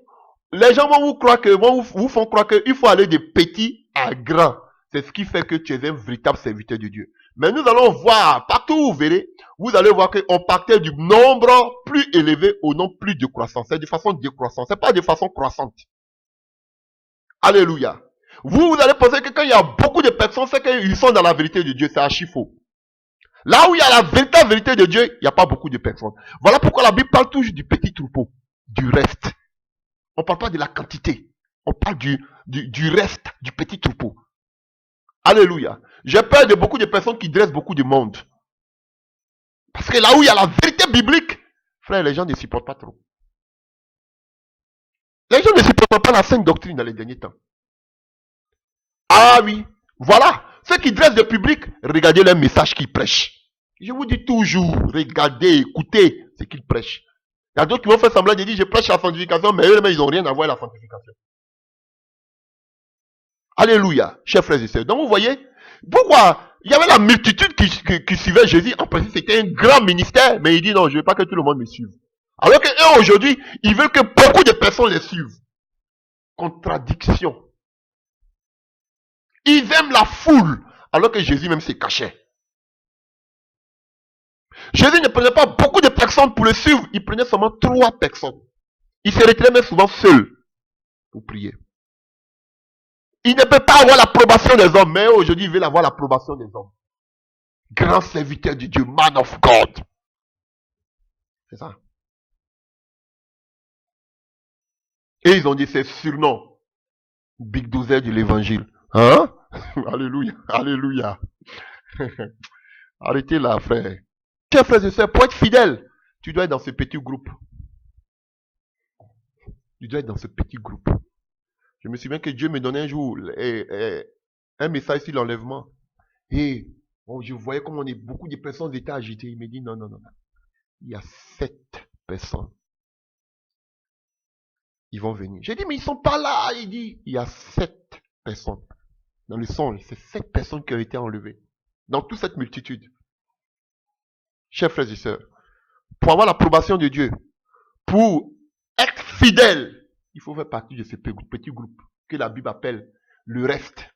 les gens vont vous font croire qu'il faut aller de petit à grand. C'est ce qui fait que tu es un véritable serviteur de Dieu. Mais nous allons voir, partout où vous verrez, vous allez voir qu'on partait du nombre plus élevé au nombre plus décroissant. C'est de façon décroissante, c'est pas de façon croissante. Alléluia. Vous allez penser que quand il y a beaucoup de personnes, c'est qu'ils sont dans la vérité de Dieu, c'est archi faux. Là où il y a la véritable vérité de Dieu, il n'y a pas beaucoup de personnes. Voilà pourquoi la Bible parle toujours du petit troupeau, du reste. On ne parle pas de la quantité, on parle du reste, du petit troupeau. Alléluia. J'ai peur de beaucoup de personnes qui dressent beaucoup de monde. Parce que là où il y a la vérité biblique, frère, les gens ne supportent pas trop. Les gens ne supportent pas la sainte doctrine dans les derniers temps. Ah oui, voilà. Ceux qui dressent le public, regardez les messages qu'ils prêchent. Je vous dis toujours, regardez, écoutez ce qu'ils prêchent. Il y a d'autres qui vont faire semblant de dire, je prêche la sanctification, mais eux-mêmes, ils n'ont rien à voir avec la sanctification. Alléluia, chers frères et sœurs. Donc vous voyez, pourquoi il y avait la multitude qui suivait Jésus. En principe, c'était un grand ministère, mais il dit non, je ne veux pas que tout le monde me suive. Alors qu'eux, aujourd'hui, ils veulent que beaucoup de personnes les suivent. Contradiction. Ils aiment la foule, alors que Jésus même se cachait. Jésus ne prenait pas beaucoup de personnes pour le suivre, il prenait seulement 3 personnes. Il se retirait même souvent seul pour prier. Il ne peut pas avoir l'approbation des hommes, mais aujourd'hui, il veut avoir l'approbation des hommes. Grand serviteur de Dieu, man of God. C'est ça. Et ils ont dit, c'est surnom. Big Dozer de l'évangile. Hein? Alléluia, alléluia. Arrêtez là, frère. Chers frères et sœurs, pour être fidèle, tu dois être dans ce petit groupe. Tu dois être dans ce petit groupe. Je me souviens que Dieu me donnait un jour un message sur l'enlèvement. Et je voyais comme beaucoup de personnes étaient agitées. Il me dit, non, non, non. Il y a 7 personnes. Ils vont venir. J'ai dit, mais ils sont pas là. Il dit, il y a 7 personnes. Dans le songe, c'est 7 personnes qui ont été enlevées. Dans toute cette multitude. Chers frères et sœurs, pour avoir l'approbation de Dieu, pour être fidèle, il faut faire partie de ce petit groupe que la Bible appelle le reste.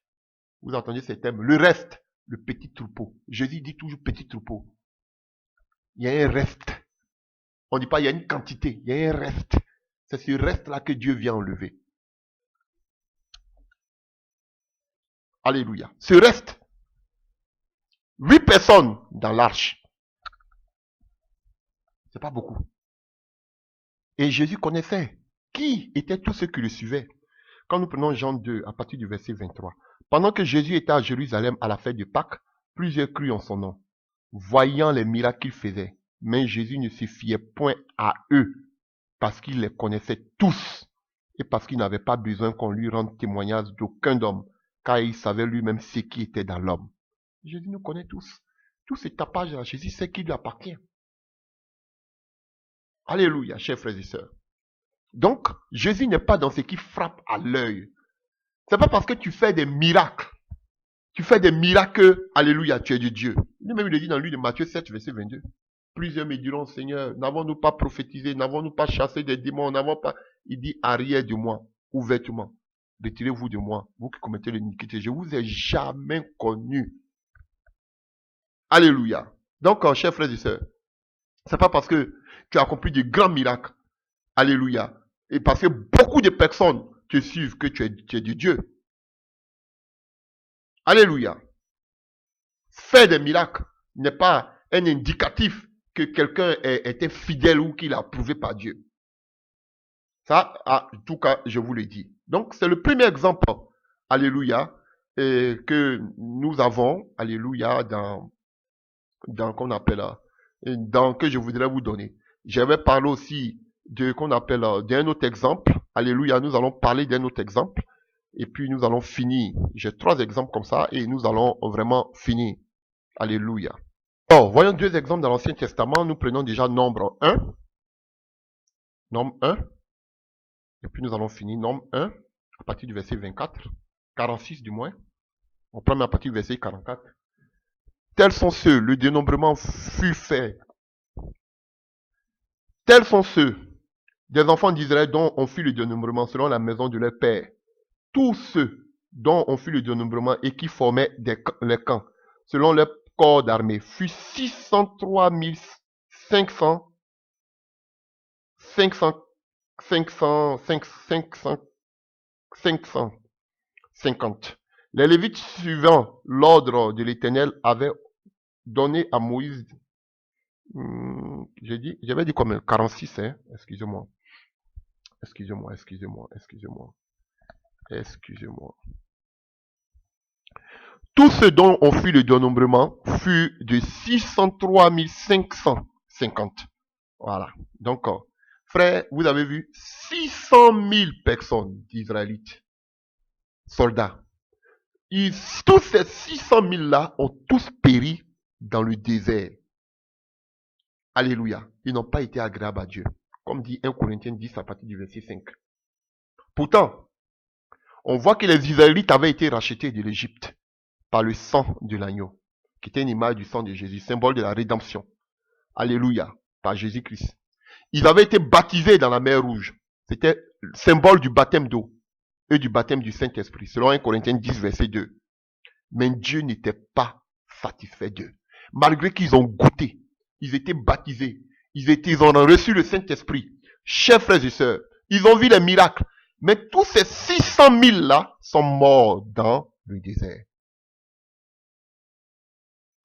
Vous entendez ces thèmes? Le reste, le petit troupeau. Jésus dit toujours petit troupeau. Il y a un reste. On ne dit pas il y a une quantité, il y a un reste. C'est ce reste-là que Dieu vient enlever. Alléluia. Ce reste, 8 personnes dans l'arche. C'est pas beaucoup. Et Jésus connaissait qui étaient tous ceux qui le suivaient. Quand nous prenons Jean 2, à partir du verset 23. Pendant que Jésus était à Jérusalem à la fête de Pâques, plusieurs crurent en son nom, voyant les miracles qu'il faisait. Mais Jésus ne se fiait point à eux, parce qu'il les connaissait tous, et parce qu'il n'avait pas besoin qu'on lui rende témoignage d'aucun homme, car il savait lui-même ce qui était dans l'homme. Jésus nous connaît tous. Tout ce tapage-là, Jésus sait qui lui appartient. Alléluia, chers frères et sœurs. Donc, Jésus n'est pas dans ce qui frappe à l'œil. C'est pas parce que tu fais des miracles. Tu fais des miracles, alléluia, tu es de Dieu. Lui-même, il le dit dans lui de Matthieu 7, verset 22. Plusieurs me diront, Seigneur, n'avons-nous pas prophétisé, n'avons-nous pas chassé des démons, n'avons pas... Il dit, arrière de moi, ouvertement. Retirez-vous de moi, vous qui commettez l'iniquité. Je vous ai jamais connu. Alléluia. Donc, chers frères et sœurs, c'est pas parce que tu as accompli de grands miracles, alléluia, et parce que beaucoup de personnes te suivent que tu es de Dieu. Alléluia. Faire des miracles n'est pas un indicatif que quelqu'un était fidèle ou qu'il a approuvé par Dieu. Ça, en tout cas, je vous le dis. Donc, c'est le premier exemple, alléluia, que nous avons, alléluia, dans qu'on appelle, que je voudrais vous donner. J'avais parlé aussi qu'on appelle, d'un autre exemple. Alléluia, nous allons parler d'un autre exemple. Et puis, nous allons finir. J'ai 3 exemples comme ça et nous allons vraiment finir. Alléluia. Alors, voyons 2 exemples dans l'Ancien Testament. Nous prenons déjà Nombre 1. Nombre 1. Et puis, nous allons finir Nombre 1 à partir du verset 24. 46 du moins. On prend à partir du verset 44. Tels sont ceux, le dénombrement fut fait. Tels sont ceux des enfants d'Israël dont on fit le dénombrement selon la maison de leur père. Tous ceux dont on fit le dénombrement et qui formaient les camps, selon leur corps d'armée, fut 603 550. Les Lévites, suivant l'ordre de l'Éternel, avaient donné à Moïse, j'avais dit combien? 46, hein? Excusez-moi. Tout ce dont on fit le dénombrement fut de 603 550. Voilà. Donc, frère, vous avez vu 600 000 personnes d'Israélites, soldats. Tous ces 600 000 là ont tous péri dans le désert. Alléluia. Ils n'ont pas été agréables à Dieu. Comme dit 1 Corinthiens 10 à partir du verset 5. Pourtant, on voit que les Israélites avaient été rachetés de l'Égypte par le sang de l'agneau, qui était une image du sang de Jésus, symbole de la rédemption. Alléluia, par Jésus-Christ. Ils avaient été baptisés dans la mer Rouge. C'était le symbole du baptême d'eau et du baptême du Saint-Esprit, selon 1 Corinthiens 10, verset 2. Mais Dieu n'était pas satisfait d'eux. Malgré qu'ils ont goûté, ils étaient baptisés, ils ont reçu le Saint-Esprit. Chers frères et sœurs, ils ont vu les miracles, Mais tous ces 600 000 là sont morts dans le désert.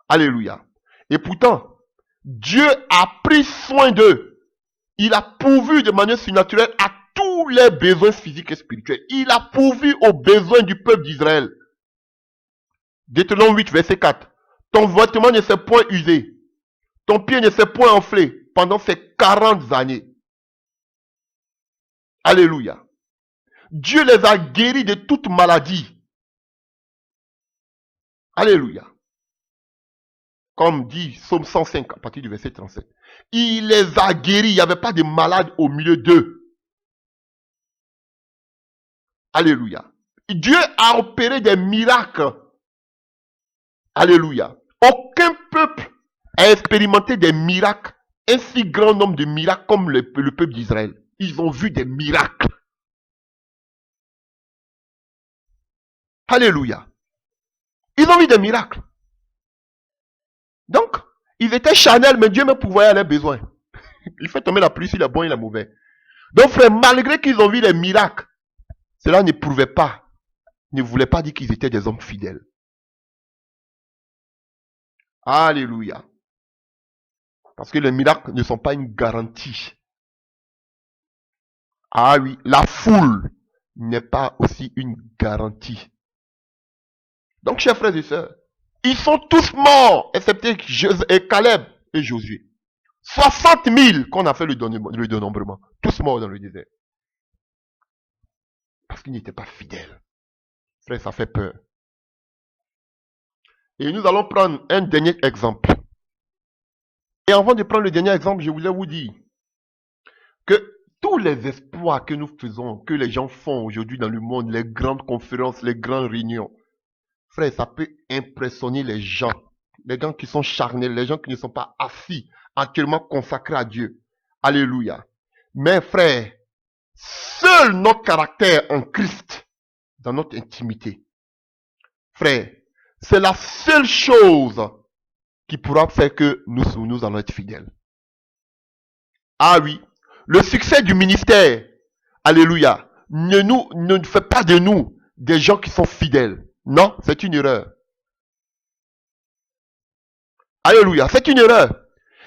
Alléluia. Et pourtant, Dieu a pris soin d'eux. Il a pourvu de manière surnaturelle à tous les besoins physiques et spirituels. Il a pourvu aux besoins du peuple d'Israël. Deutéronome 8, verset 4. Ton vêtement ne s'est point usé. Ton pied ne s'est point enflé pendant ces 40 années. Alléluia. Dieu les a guéris de toute maladie. Alléluia. Comme dit Psaume 105 à partir du verset 37. Il les a guéris. Il n'y avait pas de malades au milieu d'eux. Alléluia. Dieu a opéré des miracles. Alléluia. Aucun peuple a expérimenté des miracles, un si grand nombre de miracles comme le peuple d'Israël. Ils ont vu des miracles. Alléluia. Ils ont vu des miracles. Donc, ils étaient charnels, mais Dieu me pourvoyait à leurs besoins. Il fait tomber la pluie sur les bons et les mauvais. Donc, frère, malgré qu'ils ont vu des miracles, cela ne prouvait pas, ne voulait pas dire qu'ils étaient des hommes fidèles. Alléluia. Parce que les miracles ne sont pas une garantie. Ah oui, la foule n'est pas aussi une garantie. Donc, chers frères et sœurs, ils sont tous morts, excepté Caleb et Josué. 60 000 qu'on a fait le dénombrement. Tous morts dans le désert. Parce qu'ils n'étaient pas fidèles. Frère, ça fait peur. Et nous allons prendre un dernier exemple. Et avant de prendre le dernier exemple, je voulais vous dire que tous les exploits que nous faisons, que les gens font aujourd'hui dans le monde, les grandes conférences, les grandes réunions, frère, ça peut impressionner les gens qui sont charnels, les gens qui ne sont pas assis, entièrement consacrés à Dieu. Alléluia. Mais frère, seul notre caractère en Christ, dans notre intimité, frère, c'est la seule chose qui pourra faire que nous allons être fidèles. Ah oui, le succès du ministère, alléluia, ne fait pas de nous des gens qui sont fidèles. Non, c'est une erreur. Alléluia, c'est une erreur.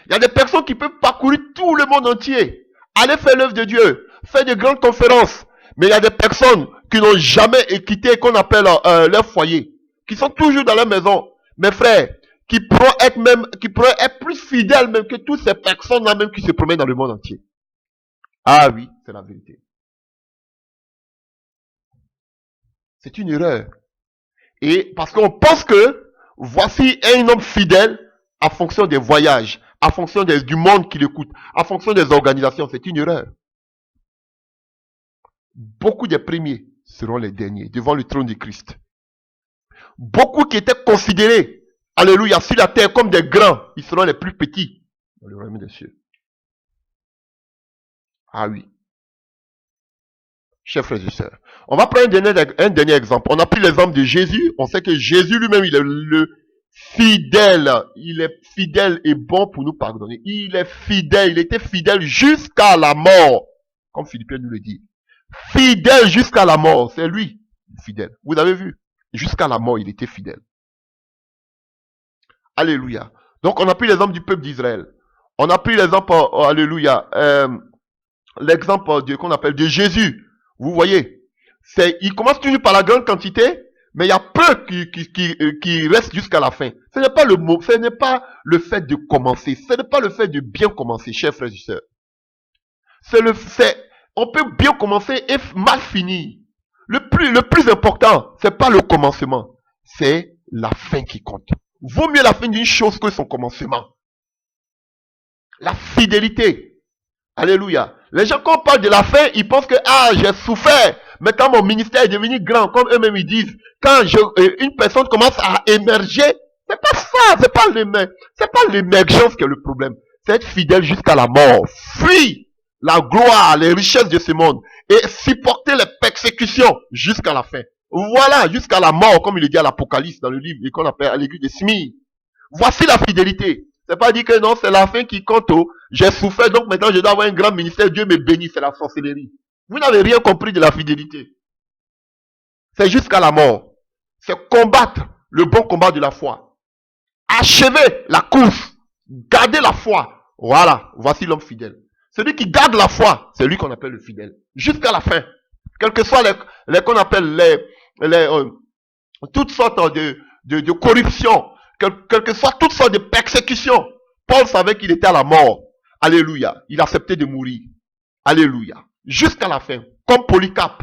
Il y a des personnes qui peuvent parcourir tout le monde entier, aller faire l'œuvre de Dieu, faire de grandes conférences. Mais il y a des personnes qui n'ont jamais quitté qu'on appelle leur foyer, qui sont toujours dans leur maison. Mes frères, qui pourraient être plus fidèles même que toutes ces personnes-là même qui se promènent dans le monde entier. Ah oui, c'est la vérité. C'est une erreur. Et parce qu'on pense que voici un homme fidèle en fonction des voyages, en fonction du monde qui l'écoute, en fonction des organisations. C'est une erreur. Beaucoup des premiers seront les derniers devant le trône de Christ. Beaucoup qui étaient considérés, alléluia, sur la terre comme des grands, ils seront les plus petits dans le royaume des cieux. Ah oui. Chers frères et sœurs, on va prendre un dernier exemple. On a pris l'exemple de Jésus. On sait que Jésus lui-même, il est le fidèle. Il est fidèle et bon pour nous pardonner. Il est fidèle. Il était fidèle jusqu'à la mort. Comme Philippiens nous le dit. Fidèle jusqu'à la mort. C'est lui, fidèle. Vous avez vu? Jusqu'à la mort, il était fidèle. Alléluia. Donc, on a pris l'exemple du peuple d'Israël. On a pris l'exemple, alléluia, l'exemple qu'on appelle de Jésus. Vous voyez, il commence toujours par la grande quantité, mais il y a peu qui restent jusqu'à la fin. Ce n'est pas le fait de commencer, ce n'est pas le fait de bien commencer, chers frères et sœurs. On peut bien commencer et mal finir. Le plus important, c'est pas le commencement, c'est la fin qui compte. Vaut mieux la fin d'une chose que son commencement. La fidélité. Alléluia. Les gens, quand on parle de la fin, ils pensent que, j'ai souffert. Mais quand mon ministère est devenu grand, comme eux-mêmes ils disent, quand une personne commence à émerger, c'est pas ça, c'est pas l'émergence qui est le problème. C'est être fidèle jusqu'à la mort. Fuir la gloire, les richesses de ce monde et supporter les persécutions jusqu'à la fin. Voilà, jusqu'à la mort, comme il est dit à l'Apocalypse dans le livre qu'on appelle à l'église de Smyrne. Voici la fidélité. C'est pas dire que non, c'est la fin qui compte. J'ai souffert, donc maintenant je dois avoir un grand ministère. Dieu me bénit, c'est la sorcellerie. Vous n'avez rien compris de la fidélité. C'est jusqu'à la mort. C'est combattre le bon combat de la foi. Achever la course. Garder la foi. Voilà, voici l'homme fidèle. Celui qui garde la foi, c'est lui qu'on appelle le fidèle. Jusqu'à la fin. Quel que soit les qu'on appelle toutes sortes de corruption, quelles que soient toutes sortes de persécutions. Paul savait qu'il était à la mort. Alléluia. Il acceptait de mourir. Alléluia. Jusqu'à la fin. Comme Polycarpe.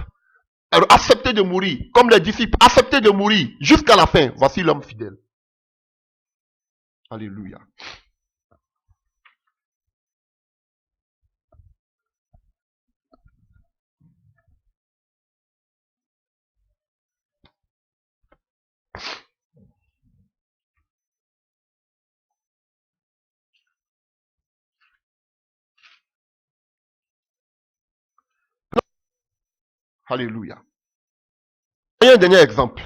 Accepter de mourir. Comme les disciples. Accepter de mourir. Jusqu'à la fin. Voici l'homme fidèle. Alléluia. Alléluia. Et un dernier exemple.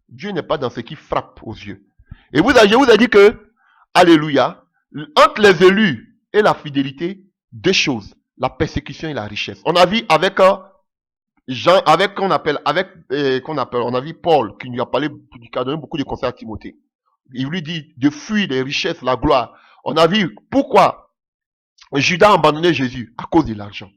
Dieu n'est pas dans ce qui frappe aux yeux. Et je vous ai dit que, alléluia, entre les élus et la fidélité, deux choses. La persécution et la richesse. On a vu avec Jean, on a vu Paul, qui lui a parlé, qui a donné beaucoup de conseils à Timothée. Il lui dit de fuir les richesses, la gloire. On a vu pourquoi Judas a abandonné Jésus à cause de l'argent.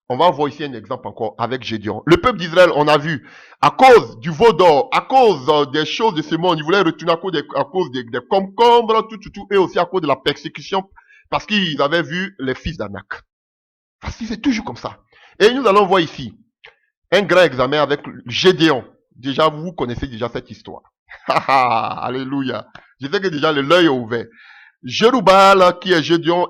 On va voir ici un exemple encore avec Gédéon. Le peuple d'Israël, on a vu, à cause du veau d'or, à cause des choses de ce monde, ils voulaient retourner à cause des concombres, tout, et aussi à cause de la persécution, parce qu'ils avaient vu les fils d'Anak. Parce que c'est toujours comme ça. Et nous allons voir ici un grand examen avec Gédéon. Déjà, vous connaissez déjà cette histoire. Alléluia. Je sais que déjà l'œil est ouvert. Jérubaal, qui est Gédéon,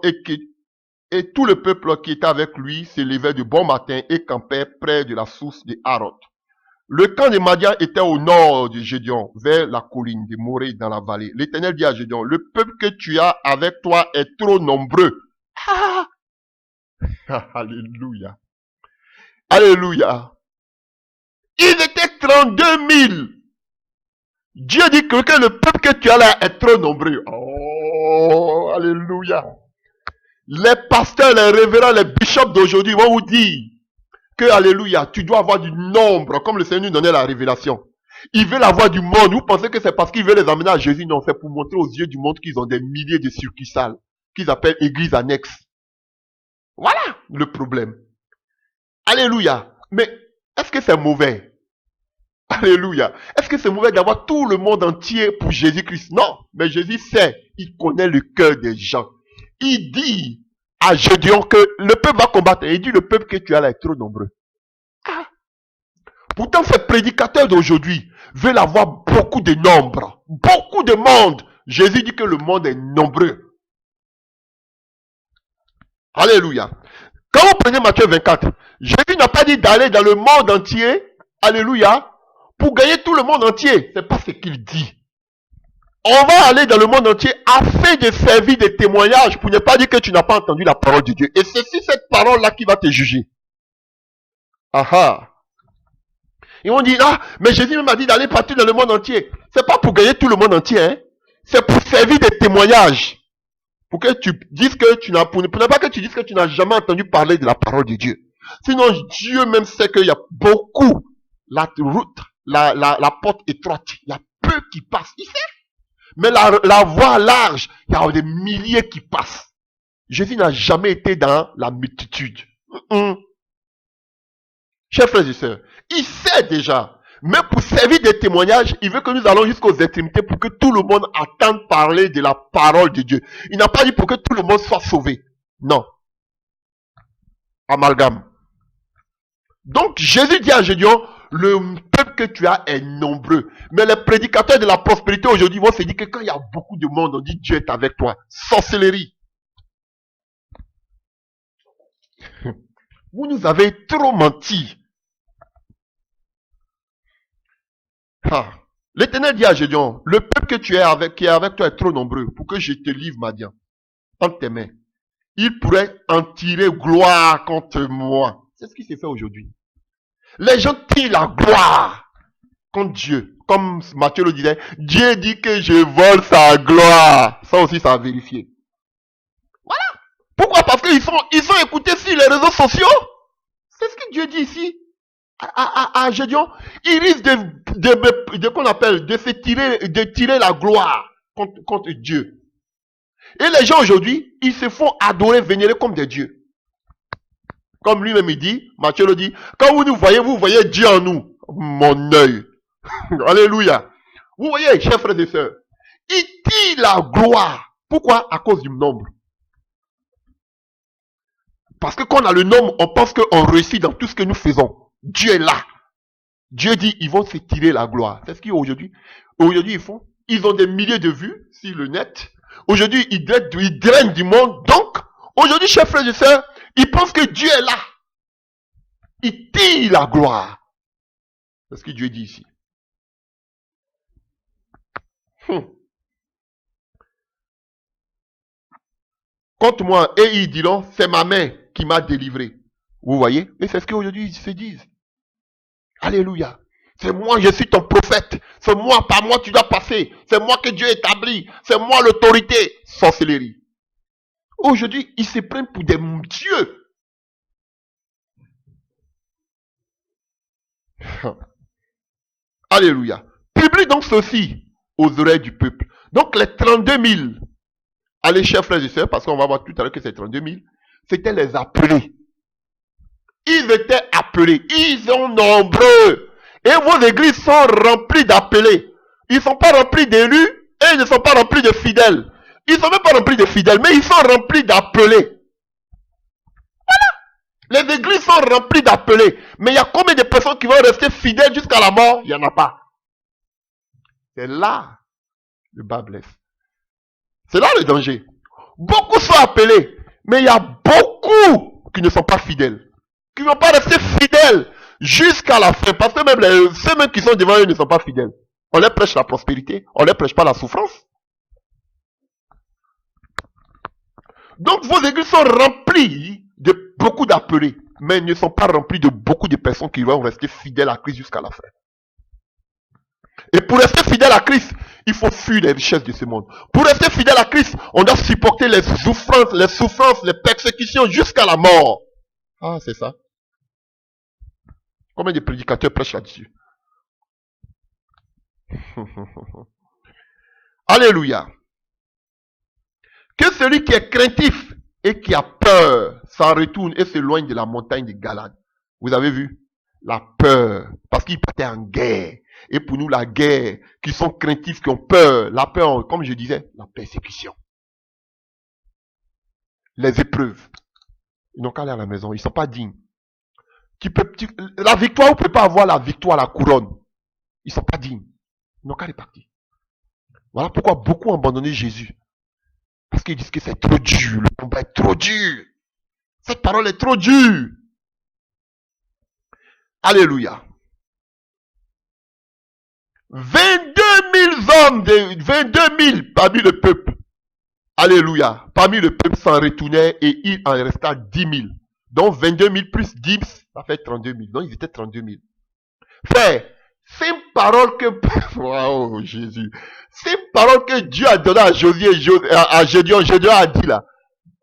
et tout le peuple qui était avec lui se levait de bon matin et campait près de la source de Haroth. Le camp de Madian était au nord de Gédéon, vers la colline de Morée dans la vallée. L'Éternel dit à Gédéon, le peuple que tu as avec toi est trop nombreux. Alléluia. Alléluia. Ils étaient 32 000. Dieu dit que le peuple que tu as là est trop nombreux. Oh, alléluia. Les pasteurs, les révérends, les bishops d'aujourd'hui vont vous dire que, alléluia, tu dois avoir du nombre, comme le Seigneur nous donnait la révélation. Ils veulent avoir du monde. Vous pensez que c'est parce qu'ils veulent les amener à Jésus? Non, c'est pour montrer aux yeux du monde qu'ils ont des milliers de succursales, qu'ils appellent églises annexes. Voilà le problème. Alléluia. Mais est-ce que c'est mauvais? Alléluia. Est-ce que c'est mauvais d'avoir tout le monde entier pour Jésus-Christ? Non. Mais Jésus sait, il connaît le cœur des gens. Il dit à Gédéon que le peuple va combattre. Et il dit le peuple que tu as là est trop nombreux. Ah. Pourtant, ces prédicateurs d'aujourd'hui veulent avoir beaucoup de nombre, beaucoup de monde. Jésus dit que le monde est nombreux. Alléluia. Quand vous prenez Matthieu 24, Jésus n'a pas dit d'aller dans le monde entier. Alléluia. Pour gagner tout le monde entier. C'est pas ce qu'il dit. On va aller dans le monde entier afin de servir des témoignages pour ne pas dire que tu n'as pas entendu la parole de Dieu. Et c'est cette parole-là qui va te juger. Aha. Ils vont dire, ah, mais Jésus m'a dit d'aller partout dans le monde entier. C'est pas pour gagner tout le monde entier, hein. C'est pour servir des témoignages. Pour que tu dises que tu n'as, pour ne pas que tu dises que tu n'as jamais entendu parler de la parole de Dieu. Sinon, Dieu même sait qu'il y a beaucoup, la route, la porte étroite, il y a peu qui passent. Il sait. Mais la voie large, il y a des milliers qui passent. Jésus n'a jamais été dans la multitude. Chers frères et sœurs, il sait déjà. Mais pour servir des témoignages, il veut que nous allons jusqu'aux extrémités pour que tout le monde entende parler de la parole de Dieu. Il n'a pas dit pour que tout le monde soit sauvé. Non. Amalgame. Donc Jésus dit à Gédéon, le peuple que tu as est nombreux. Mais les prédicateurs de la prospérité aujourd'hui vont se dire que quand il y a beaucoup de monde, on dit Dieu est avec toi. Sorcellerie. Vous nous avez trop menti. Ah. L'Éternel dit à Gédéon, le peuple que tu es avec, qui est avec toi est trop nombreux pour que je te livre Madian entre tes mains. Il pourrait en tirer gloire contre moi. C'est ce qui s'est fait aujourd'hui. Les gens tirent la gloire contre Dieu. Comme Matthieu le disait, Dieu dit que je vole sa gloire. Ça aussi, ça a vérifié. Voilà. Pourquoi? Parce qu'ils sont écoutés sur les réseaux sociaux. C'est ce que Dieu dit ici à Gédéon. Il risque qu'on appelle, de tirer la gloire contre Dieu. Et les gens aujourd'hui, ils se font adorer, vénérer comme des dieux. Comme lui-même il dit, Matthieu le dit, quand vous voyez Dieu en nous, mon œil. Alléluia. Vous voyez, chers frères et sœurs, il tire la gloire. Pourquoi? À cause du nombre. Parce que quand on a le nombre, on pense qu'on réussit dans tout ce que nous faisons. Dieu est là. Dieu dit, ils vont se tirer la gloire. C'est ce qu'aujourd'hui, ils font. Ils ont des milliers de vues sur le net. Aujourd'hui, ils drainent du monde. Donc, aujourd'hui, chers frères et sœurs, ils pensent que Dieu est là. Ils tirent la gloire. C'est ce que Dieu dit ici. Contre moi, et ils diront, c'est ma main qui m'a délivré. Vous voyez? Et c'est ce qu'aujourd'hui ils se disent. Alléluia. C'est moi, je suis ton prophète. C'est moi, par moi tu dois passer. C'est moi que Dieu établit. C'est moi l'autorité. Sorcellerie. Aujourd'hui, ils se prennent pour des dieux. Alléluia. Publie donc ceci aux oreilles du peuple. Donc les 32 000, allez chers frères et sœurs, parce qu'on va voir tout à l'heure que c'est 32 000, c'était les appelés. Ils étaient appelés. Ils sont nombreux. Et vos églises sont remplies d'appelés. Ils ne sont pas remplis d'élus et ils ne sont pas remplis de fidèles. Ils ne sont même pas remplis de fidèles, mais ils sont remplis d'appelés. Voilà. Les églises sont remplies d'appelés. Mais il y a combien de personnes qui vont rester fidèles jusqu'à la mort? Il n'y en a pas. C'est là le bas blesse. C'est là le danger. Beaucoup sont appelés, mais il y a beaucoup qui ne sont pas fidèles. Qui ne vont pas rester fidèles jusqu'à la fin. Parce que même ceux qui sont devant eux ne sont pas fidèles. On leur prêche la prospérité, on leur prêche pas la souffrance. Donc vos églises sont remplies de beaucoup d'appelés, mais ne sont pas remplies de beaucoup de personnes qui vont rester fidèles à Christ jusqu'à la fin. Et pour rester fidèle à Christ, il faut fuir les richesses de ce monde. Pour rester fidèle à Christ, on doit supporter les souffrances, les persécutions jusqu'à la mort. Ah, c'est ça. Combien de prédicateurs prêchent là-dessus? Alléluia. Que celui qui est craintif et qui a peur s'en retourne et s'éloigne de la montagne de Galade. Vous avez vu? La peur. Parce qu'ils partaient en guerre. Et pour nous, la guerre, qui sont craintifs, qui ont peur. La peur, comme je disais, la persécution. Les épreuves. Ils n'ont qu'à aller à la maison. Ils ne sont pas dignes. La victoire, vous ne pouvez pas avoir la victoire, la couronne. Ils ne sont pas dignes. Ils n'ont qu'à repartir. Voilà pourquoi beaucoup ont abandonné Jésus. Parce qu'ils disent que c'est trop dur. Le combat est trop dur. Cette parole est trop dure. Alléluia. 22 000 hommes, 22 000 parmi le peuple. Alléluia. Parmi le peuple s'en retournaient et il en resta 10 000. Donc 22 000 plus 10, ça fait 32 000. Donc ils étaient 32 000. Frère, c'est une parole que... Waouh, Jésus. C'est une parole que Dieu a donnée à Josué, à Gédéon. Gédéon a dit là.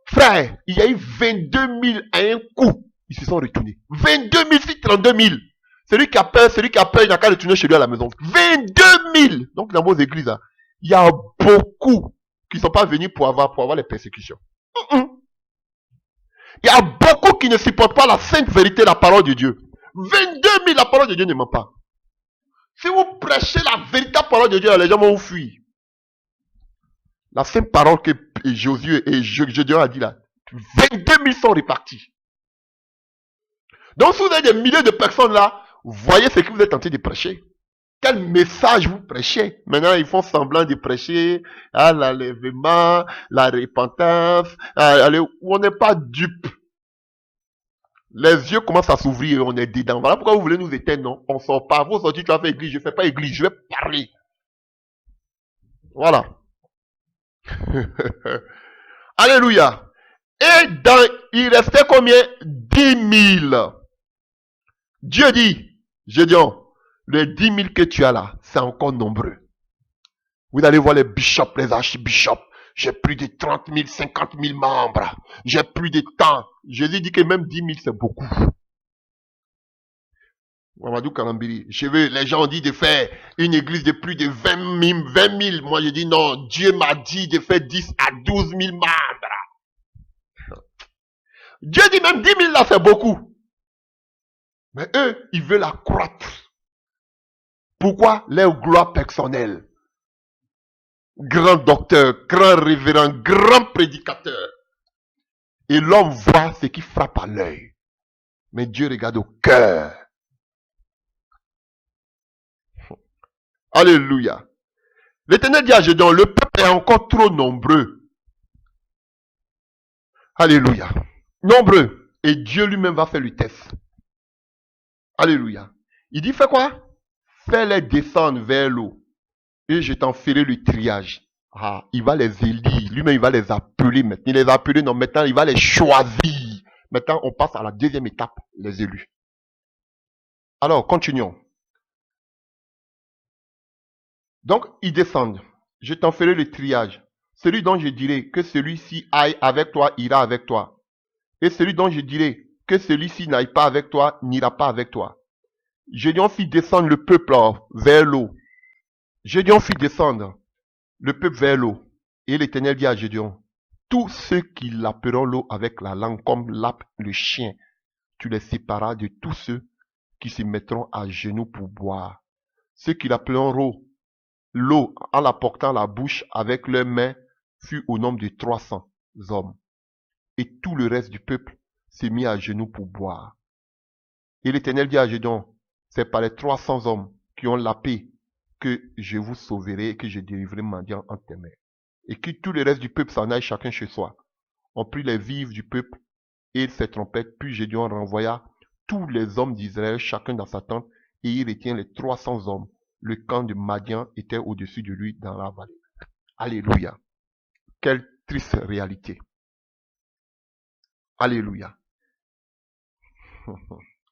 Frère, il y a eu 22 000 à un coup. Ils se sont retournés. 22 000 sur 32 000. Celui qui a peur, il n'a qu'à retourner chez lui à la maison. 22 000. Donc dans vos églises, là, il y a beaucoup qui ne sont pas venus pour avoir les persécutions. Il y a beaucoup qui ne supportent pas la sainte vérité, la parole de Dieu. 22 000, la parole de Dieu ne ment pas. Si vous prêchez la véritable parole de Dieu, les gens vont vous fuir. La sainte parole que Josué et Gédéon a dit là, 22 000 sont repartis. Donc si vous avez des milliers de personnes là, voyez ce que vous êtes en train de prêcher. Quel message vous prêchez? Maintenant, ils font semblant de prêcher l'enlèvement, la repentance. On n'est pas dupe. Les yeux commencent à s'ouvrir et on est dedans. Voilà pourquoi vous voulez nous éteindre, non? On ne sort pas. Vous sortez, tu vas faire église. Je ne fais pas église, je vais parler. Voilà. Alléluia. Et il restait combien? 10 000. Dieu dit, Gédéon, les 10 000 que tu as là, c'est encore nombreux. Vous allez voir les bishops, les archibishops. J'ai plus de 30 000, 50 000 membres. J'ai plus de temps. Jésus dit que même 10 000, c'est beaucoup. Mamadou Kalambiri. Les gens ont dit de faire une église de plus de 20 000. Moi, je dis non. Dieu m'a dit de faire 10 à 12 000 membres. Dieu dit même 10 000 là, c'est beaucoup. Mais eux, ils veulent accroître. Pourquoi? Leur gloire personnelle. Grand docteur, grand révérend, grand prédicateur. Et l'homme voit ce qui frappe à l'œil. Mais Dieu regarde au cœur. Alléluia. L'Éternel dit à Gédéon, le peuple est encore trop nombreux. Alléluia. Nombreux. Et Dieu lui-même va faire le test. Alléluia. Il dit, fais quoi? Fais-les descendre vers l'eau. Et je t'en ferai le triage. Ah, il va les élire. Lui-même, il va les appeler maintenant. Il les a appelés, non, maintenant, il va les choisir. Maintenant, on passe à la deuxième étape, les élus. Alors, continuons. Donc, ils descendent. Je t'en ferai le triage. Celui dont je dirai que celui-ci aille avec toi, ira avec toi. Et celui dont je dirai que celui-ci n'aille pas avec toi, n'ira pas avec toi. Gédéon fit descendre le peuple vers l'eau. Gédéon fit descendre le peuple vers l'eau. Et l'Éternel dit à Gédéon, tous ceux qui laperont l'eau avec la langue comme lappe le chien, tu les séparas de tous ceux qui se mettront à genoux pour boire. Ceux qui laperont l'eau en la portant à la bouche avec leurs mains fut au nombre de 300 hommes. Et tout le reste du peuple s'est mis à genoux pour boire. Et l'Éternel dit à Gédéon, c'est par les 300 hommes qui ont la paix que je vous sauverai et que je délivrerai mendiant entre tes mains. Et que tout le reste du peuple s'en aille chacun chez soi. On prit les vivres du peuple et ses trompettes, puis Gédéon renvoya tous les hommes d'Israël chacun dans sa tente et il retient les 300 hommes. Le camp de Madian était au-dessus de lui dans la vallée. Alléluia. Quelle triste réalité. Alléluia.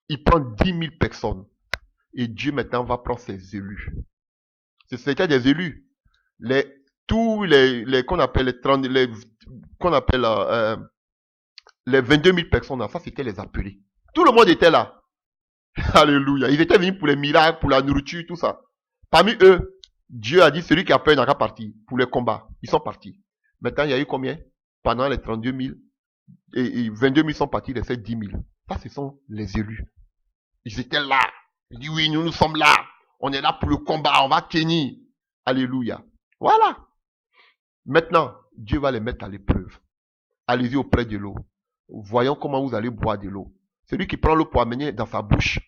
Il prend 10 000 personnes. Et Dieu maintenant va prendre ses élus. C'était des élus. Tous les qu'on appelle les 30, qu'on appelle les 22 000 personnes, ça c'était les appelés. Tout le monde était là. Alléluia. Ils étaient venus pour les miracles, pour la nourriture, tout ça. Parmi eux, Dieu a dit, celui qui a peur n'a qu'à partir pour les combats. Ils sont partis. Maintenant, il y a eu combien? Pendant les 32 000, et 22 000 sont partis, il reste 10 000. Ça, ce sont les élus. Ils étaient là. Ils disent, oui, nous sommes là. On est là pour le combat, on va tenir. Alléluia. Voilà. Maintenant, Dieu va les mettre à l'épreuve. Allez-y auprès de l'eau. Voyons comment vous allez boire de l'eau. Celui qui prend l'eau pour amener dans sa bouche,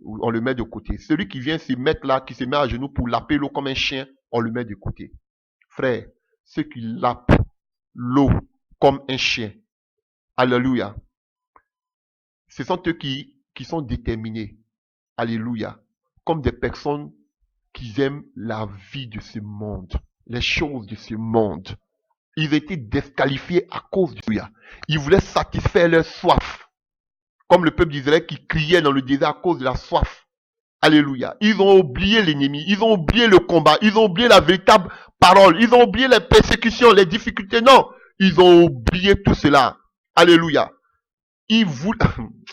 on le met de côté. Celui qui vient se mettre là, qui se met à genoux pour laper l'eau comme un chien, on le met de côté. Frère, ceux qui lapent l'eau comme un chien, alléluia, ce sont eux qui sont déterminés, alléluia, comme des personnes qui aiment la vie de ce monde, les choses de ce monde. Ils étaient disqualifiés à cause de Dieu. Ils voulaient satisfaire leur soif. Comme le peuple d'Israël qui criait dans le désert à cause de la soif. Alléluia. Ils ont oublié l'ennemi. Ils ont oublié le combat. Ils ont oublié la véritable parole. Ils ont oublié les persécutions, les difficultés. Non. Ils ont oublié tout cela. Alléluia.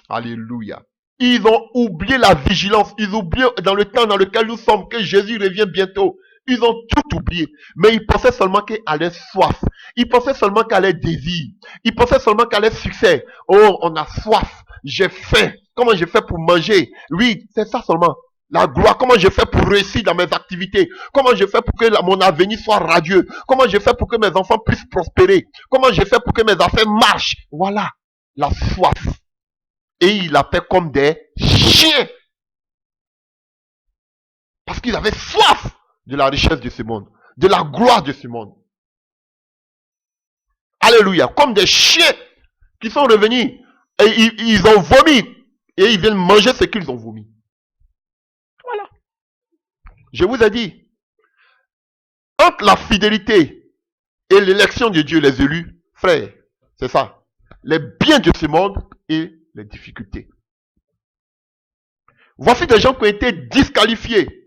Alléluia. Ils ont oublié la vigilance. Ils ont oublié dans le temps dans lequel nous sommes que Jésus revient bientôt. Ils ont tout oublié. Mais ils pensaient seulement qu'à leur soif. Ils pensaient seulement qu'à leur désir. Ils pensaient seulement qu'à leur succès. Oh, on a soif. J'ai faim. Comment je fais pour manger? Oui, c'est ça seulement. La gloire. Comment je fais pour réussir dans mes activités? Comment je fais pour que mon avenir soit radieux? Comment je fais pour que mes enfants puissent prospérer? Comment je fais pour que mes affaires marchent? Voilà. La soif. Et il a fait comme des chiens. Parce qu'ils avaient soif de la richesse de ce monde, de la gloire de ce monde. Alléluia. Comme des chiens qui sont revenus et ils ont vomi et ils viennent manger ce qu'ils ont vomi. Voilà. Je vous ai dit, entre la fidélité et l'élection de Dieu, les élus, frères, c'est ça. Les biens de ce monde et les difficultés. Voici des gens qui ont été disqualifiés.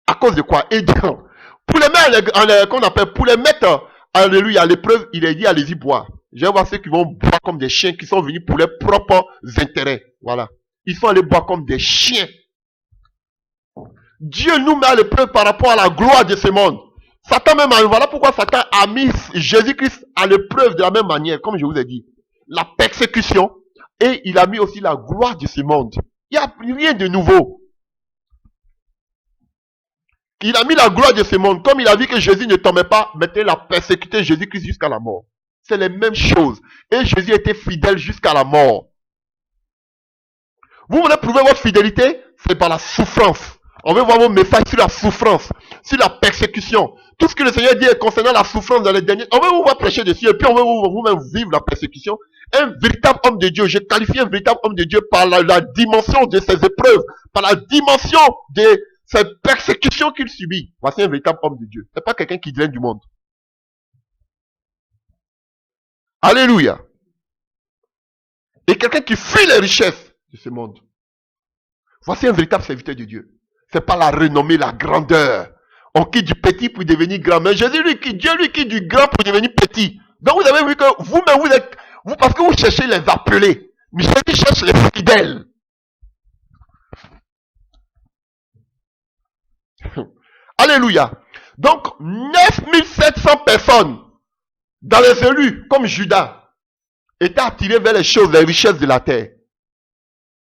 À cause de quoi? Et pour les mettre, qu'on appelle, pour les mettre, alléluia, à l'épreuve, il a dit, allez-y boire. Je vois ceux qui vont boire comme des chiens, qui sont venus pour leurs propres intérêts. Voilà. Ils sont allés boire comme des chiens. Dieu nous met à l'épreuve par rapport à la gloire de ce monde. Satan même, voilà pourquoi Satan a mis Jésus-Christ à l'épreuve de la même manière, comme je vous ai dit. La persécution, et il a mis aussi la gloire de ce monde. Il n'y a rien de nouveau. Il a mis la gloire de ce monde. Comme il a vu que Jésus ne tombait pas, maintenant il a persécuté Jésus-Christ jusqu'à la mort. C'est les mêmes choses. Et Jésus était fidèle jusqu'à la mort. Vous voulez prouver votre fidélité? C'est par la souffrance. On veut voir vos messages sur la souffrance, sur la persécution. Tout ce que le Seigneur dit concernant la souffrance dans les derniers... On veut vous voir prêcher dessus et puis on veut vous-même vivre la persécution. Un véritable homme de Dieu, je qualifie un véritable homme de Dieu par la dimension de ses épreuves, par la dimension de ces persécutions qu'il subit. Voici un véritable homme de Dieu. Ce n'est pas quelqu'un qui vient du monde. Alléluia. Et quelqu'un qui fuit les richesses de ce monde. Voici un véritable serviteur de Dieu. C'est pas la renommée, la grandeur. On quitte du petit pour devenir grand. Mais Jésus, Dieu lui quitte du grand pour devenir petit. Donc vous avez vu que vous-même, vous, parce que vous cherchez les appelés. Mais Jésus cherche les fidèles. Alléluia. Donc, 9700 personnes dans les élus, comme Judas, étaient attirés vers les choses, les richesses de la terre.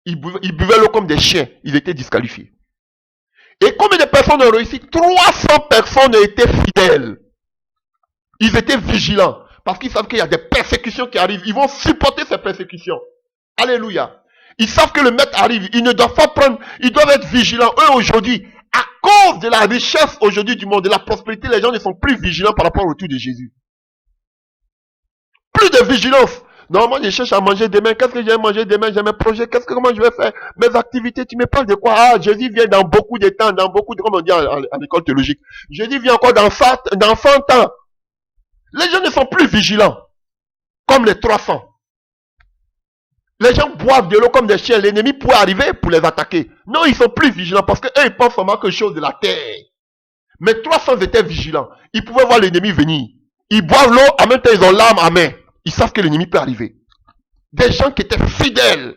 Ils buvaient l'eau comme des chiens. Ils étaient disqualifiés. Et combien de personnes ont réussi? 300 personnes étaient fidèles. Ils étaient vigilants. Parce qu'ils savent qu'il y a des persécutions qui arrivent. Ils vont supporter ces persécutions. Alléluia. Ils savent que le maître arrive. Ils ne doivent pas prendre. Ils doivent être vigilants. Eux aujourd'hui, à cause de la richesse aujourd'hui du monde, de la prospérité, les gens ne sont plus vigilants par rapport au retour de Jésus. Plus de vigilance. Normalement, je cherche à manger demain. Qu'est-ce que j'ai mangé demain? J'ai mes projets. Comment je vais faire? Mes activités. Tu me parles de quoi? Ah, Jésus vient dans beaucoup de temps, dans beaucoup de, comme on dit en école théologique. Jésus vient encore dans 100 ans. Les gens ne sont plus vigilants. Comme les 300. Les gens boivent de l'eau comme des chiens. L'ennemi pourrait arriver pour les attaquer. Non, ils sont plus vigilants parce qu'eux, ils pensent seulement quelque chose de la terre. Mais 300 étaient vigilants. Ils pouvaient voir l'ennemi venir. Ils boivent l'eau, en même temps, ils ont l'arme à main. Ils savent que l'ennemi peut arriver. Des gens qui étaient fidèles.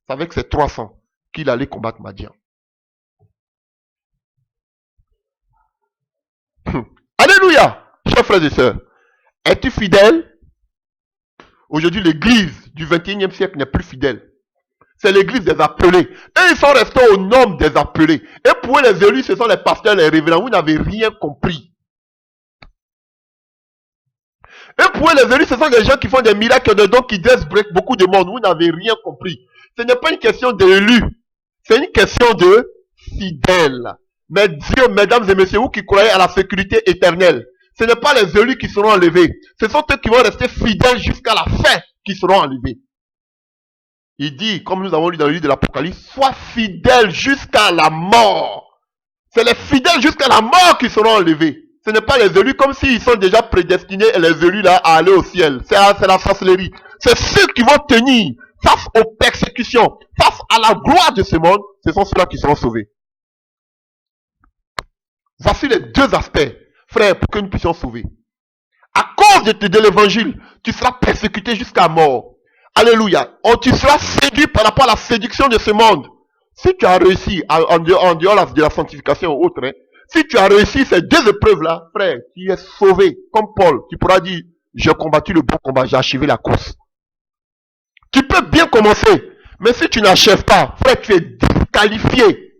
C'est avec ces 300 qu'il allait combattre Madian. Alléluia, chers frères et sœurs. Es-tu fidèle? Aujourd'hui, l'église du 21e siècle n'est plus fidèle. C'est l'église des appelés. Et ils sont restés au nombre des appelés. Et pour eux, les élus, ce sont les pasteurs, les révérends. Vous n'avez rien compris. Et pour eux, les élus, ce sont des gens qui font des miracles, des dons, qui dressent beaucoup de monde. Vous n'avez rien compris. Ce n'est pas une question d'élus. C'est une question de fidèles. Mais Dieu, mesdames et messieurs, vous qui croyez à la sécurité éternelle, ce n'est pas les élus qui seront enlevés. Ce sont eux qui vont rester fidèles jusqu'à la fin qui seront enlevés. Il dit, comme nous avons lu dans le livre de l'Apocalypse, sois fidèle jusqu'à la mort. C'est les fidèles jusqu'à la mort qui seront enlevés. Ce n'est pas les élus comme s'ils sont déjà prédestinés et les élus là à aller au ciel. C'est la sorcellerie. C'est ceux qui vont tenir face aux persécutions, face à la gloire de ce monde. Ce sont ceux-là qui seront sauvés. Voici les deux aspects, frères, pour que nous puissions sauver. À cause de l'évangile, tu seras persécuté jusqu'à mort. Alléluia. Tu seras séduit par rapport à la séduction de ce monde. Si tu as réussi, en dehors de la sanctification ou autre, si tu as réussi ces deux épreuves-là, frère, tu es sauvé. Comme Paul, tu pourras dire, j'ai combattu le bon combat, j'ai achevé la course. Tu peux bien commencer, mais si tu n'achèves pas, frère, tu es disqualifié.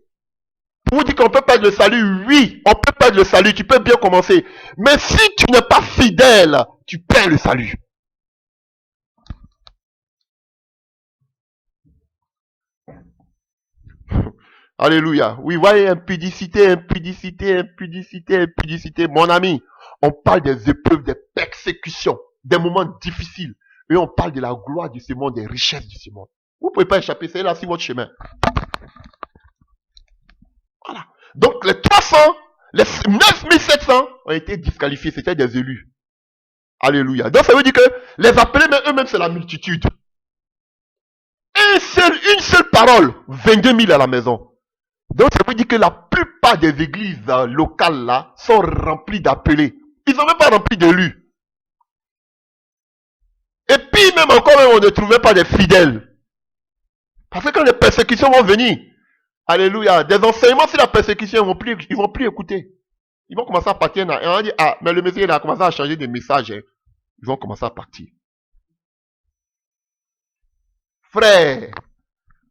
Pour vous dire qu'on peut perdre le salut, oui, on peut perdre le salut, tu peux bien commencer. Mais si tu n'es pas fidèle, tu perds le salut. Alléluia. Oui, voyez, impudicité. Mon ami, on parle des épreuves, des persécutions, des moments difficiles. Et on parle de la gloire de ce monde, des richesses de ce monde. Vous ne pouvez pas échapper, c'est là sur votre chemin. Voilà. Donc les 300, les 9700 ont été disqualifiés, c'était des élus. Alléluia. Donc ça veut dire que les appelés, mais eux-mêmes, c'est la multitude. Une seule parole, 22 000 à la maison. Donc ça veut dire que la plupart des églises locales là sont remplies d'appelés. Ils sont même pas remplis d'élus. Et puis même encore, on ne trouvait pas des fidèles. Parce que quand les persécutions vont venir, Alléluia. Des enseignements sur la persécution, ils vont plus écouter. Ils vont commencer à partir. Et on va dire, ah, mais le Messie, il a commencé à changer des messages. Hein. Ils vont commencer à partir. Frère,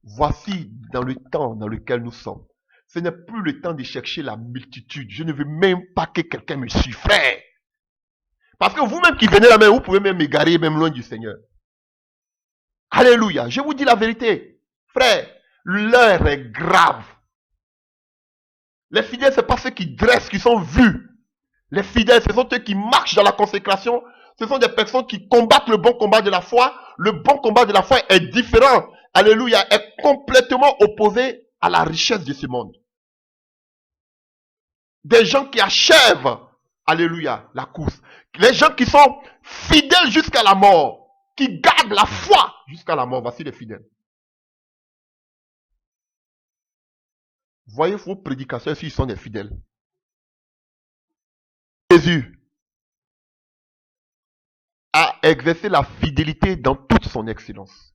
voici dans le temps dans lequel nous sommes. Ce n'est plus le temps de chercher la multitude. Je ne veux même pas que quelqu'un me suive, frère. Parce que vous-même qui venez là-bas, vous pouvez même m'égarer, même loin du Seigneur. Alléluia. Je vous dis la vérité. Frère, l'heure est grave. Les fidèles, ce n'est pas ceux qui dressent, qui sont vus. Les fidèles, ce sont ceux qui marchent dans la consécration. Ce sont des personnes qui combattent le bon combat de la foi. Le bon combat de la foi est différent. Alléluia. Est complètement opposé à la richesse de ce monde. Des gens qui achèvent, alléluia, la course. Les gens qui sont fidèles jusqu'à la mort. Qui gardent la foi jusqu'à la mort. Voici les fidèles. Voyez vos prédicateurs s'ils sont des fidèles. Jésus a exercé la fidélité dans toute son excellence.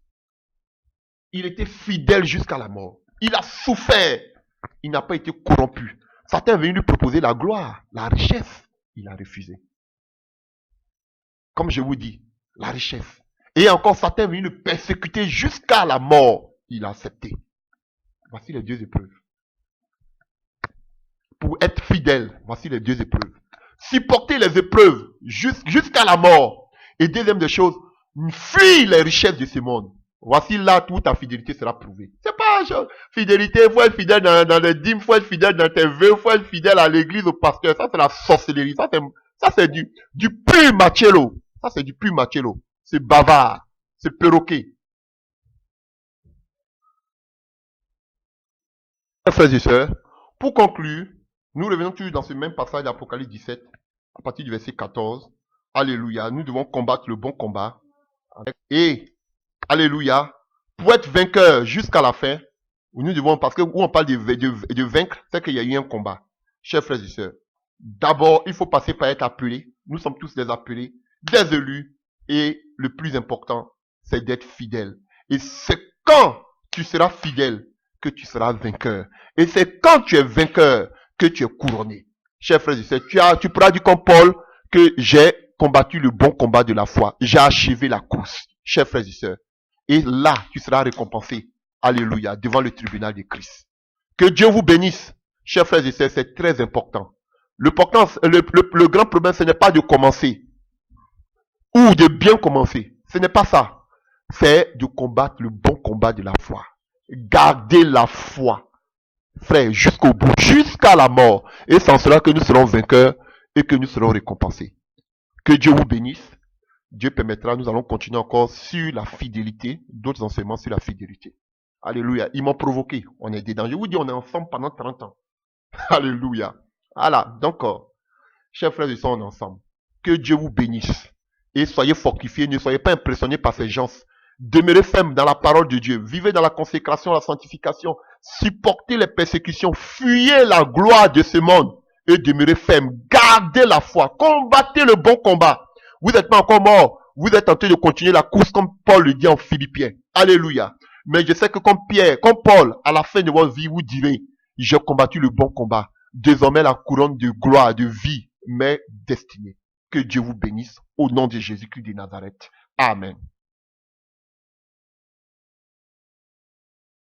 Il était fidèle jusqu'à la mort. Il a souffert. Il n'a pas été corrompu. Satan est venu lui proposer la gloire, la richesse. Il a refusé. Comme je vous dis, la richesse. Et encore, Satan est venu le persécuter jusqu'à la mort. Il a accepté. Voici les deux épreuves. Pour être fidèle, voici les deux épreuves. Supporter les épreuves jusqu'à la mort. Et deuxième des choses, fuir les richesses de ce monde. Voici là où ta fidélité sera prouvée. C'est pas fidélité, il faut être fidèle dans les dîmes, il faut être fidèle dans tes vœux, il faut être fidèle à l'église, au pasteur. Ça, c'est la sorcellerie. Ça, c'est du pur machello. Ça, c'est du pur machello. C'est bavard. C'est perroquet. Frères et sœurs, pour conclure, nous revenons toujours dans ce même passage d'Apocalypse 17, à partir du verset 14. Alléluia. Nous devons combattre le bon combat. Et, alléluia, pour être vainqueur jusqu'à la fin, nous devons, parce que où on parle de vaincre, c'est qu'il y a eu un combat. Chers frères et sœurs, d'abord, il faut passer par être appelé. Nous sommes tous des appelés, des élus. Et le plus important, c'est d'être fidèle. Et c'est quand tu seras fidèle que tu seras vainqueur. Et c'est quand tu es vainqueur que tu es couronné. Chers frères et sœurs, tu pourras dire comme Paul que j'ai combattu le bon combat de la foi. J'ai achevé la course. Chers frères et sœurs. Et là, tu seras récompensé. Alléluia. Devant le tribunal de Christ. Que Dieu vous bénisse. Chers frères et sœurs, c'est très important. Le grand problème, ce n'est pas de commencer. Ou de bien commencer. Ce n'est pas ça. C'est de combattre le bon combat de la foi. Garder la foi. Frère, jusqu'au bout, jusqu'à la mort. Et c'est en cela que nous serons vainqueurs et que nous serons récompensés. Que Dieu vous bénisse. Dieu permettra, nous allons continuer encore sur la fidélité, d'autres enseignements sur la fidélité. Alléluia. Ils m'ont provoqué. On est dedans. Je vous dis, on est ensemble pendant 30 ans. Alléluia. Voilà. Donc, chers frères et sœurs, on est ensemble. Que Dieu vous bénisse. Et soyez fortifiés. Ne soyez pas impressionnés par ces gens. Demeurez fermes dans la parole de Dieu. Vivez dans la consécration, la sanctification. Supportez les persécutions. Fuyez la gloire de ce monde. Et demeurez fermes. Gardez la foi. Combattez le bon combat. Vous n'êtes pas encore mort. Vous êtes en train de continuer la course comme Paul le dit en Philippiens. Alléluia. Mais je sais que comme Pierre, comme Paul, à la fin de votre vie, vous direz, j'ai combattu le bon combat. Désormais, la couronne de gloire, de vie m'est destinée. Que Dieu vous bénisse au nom de Jésus-Christ de Nazareth. Amen.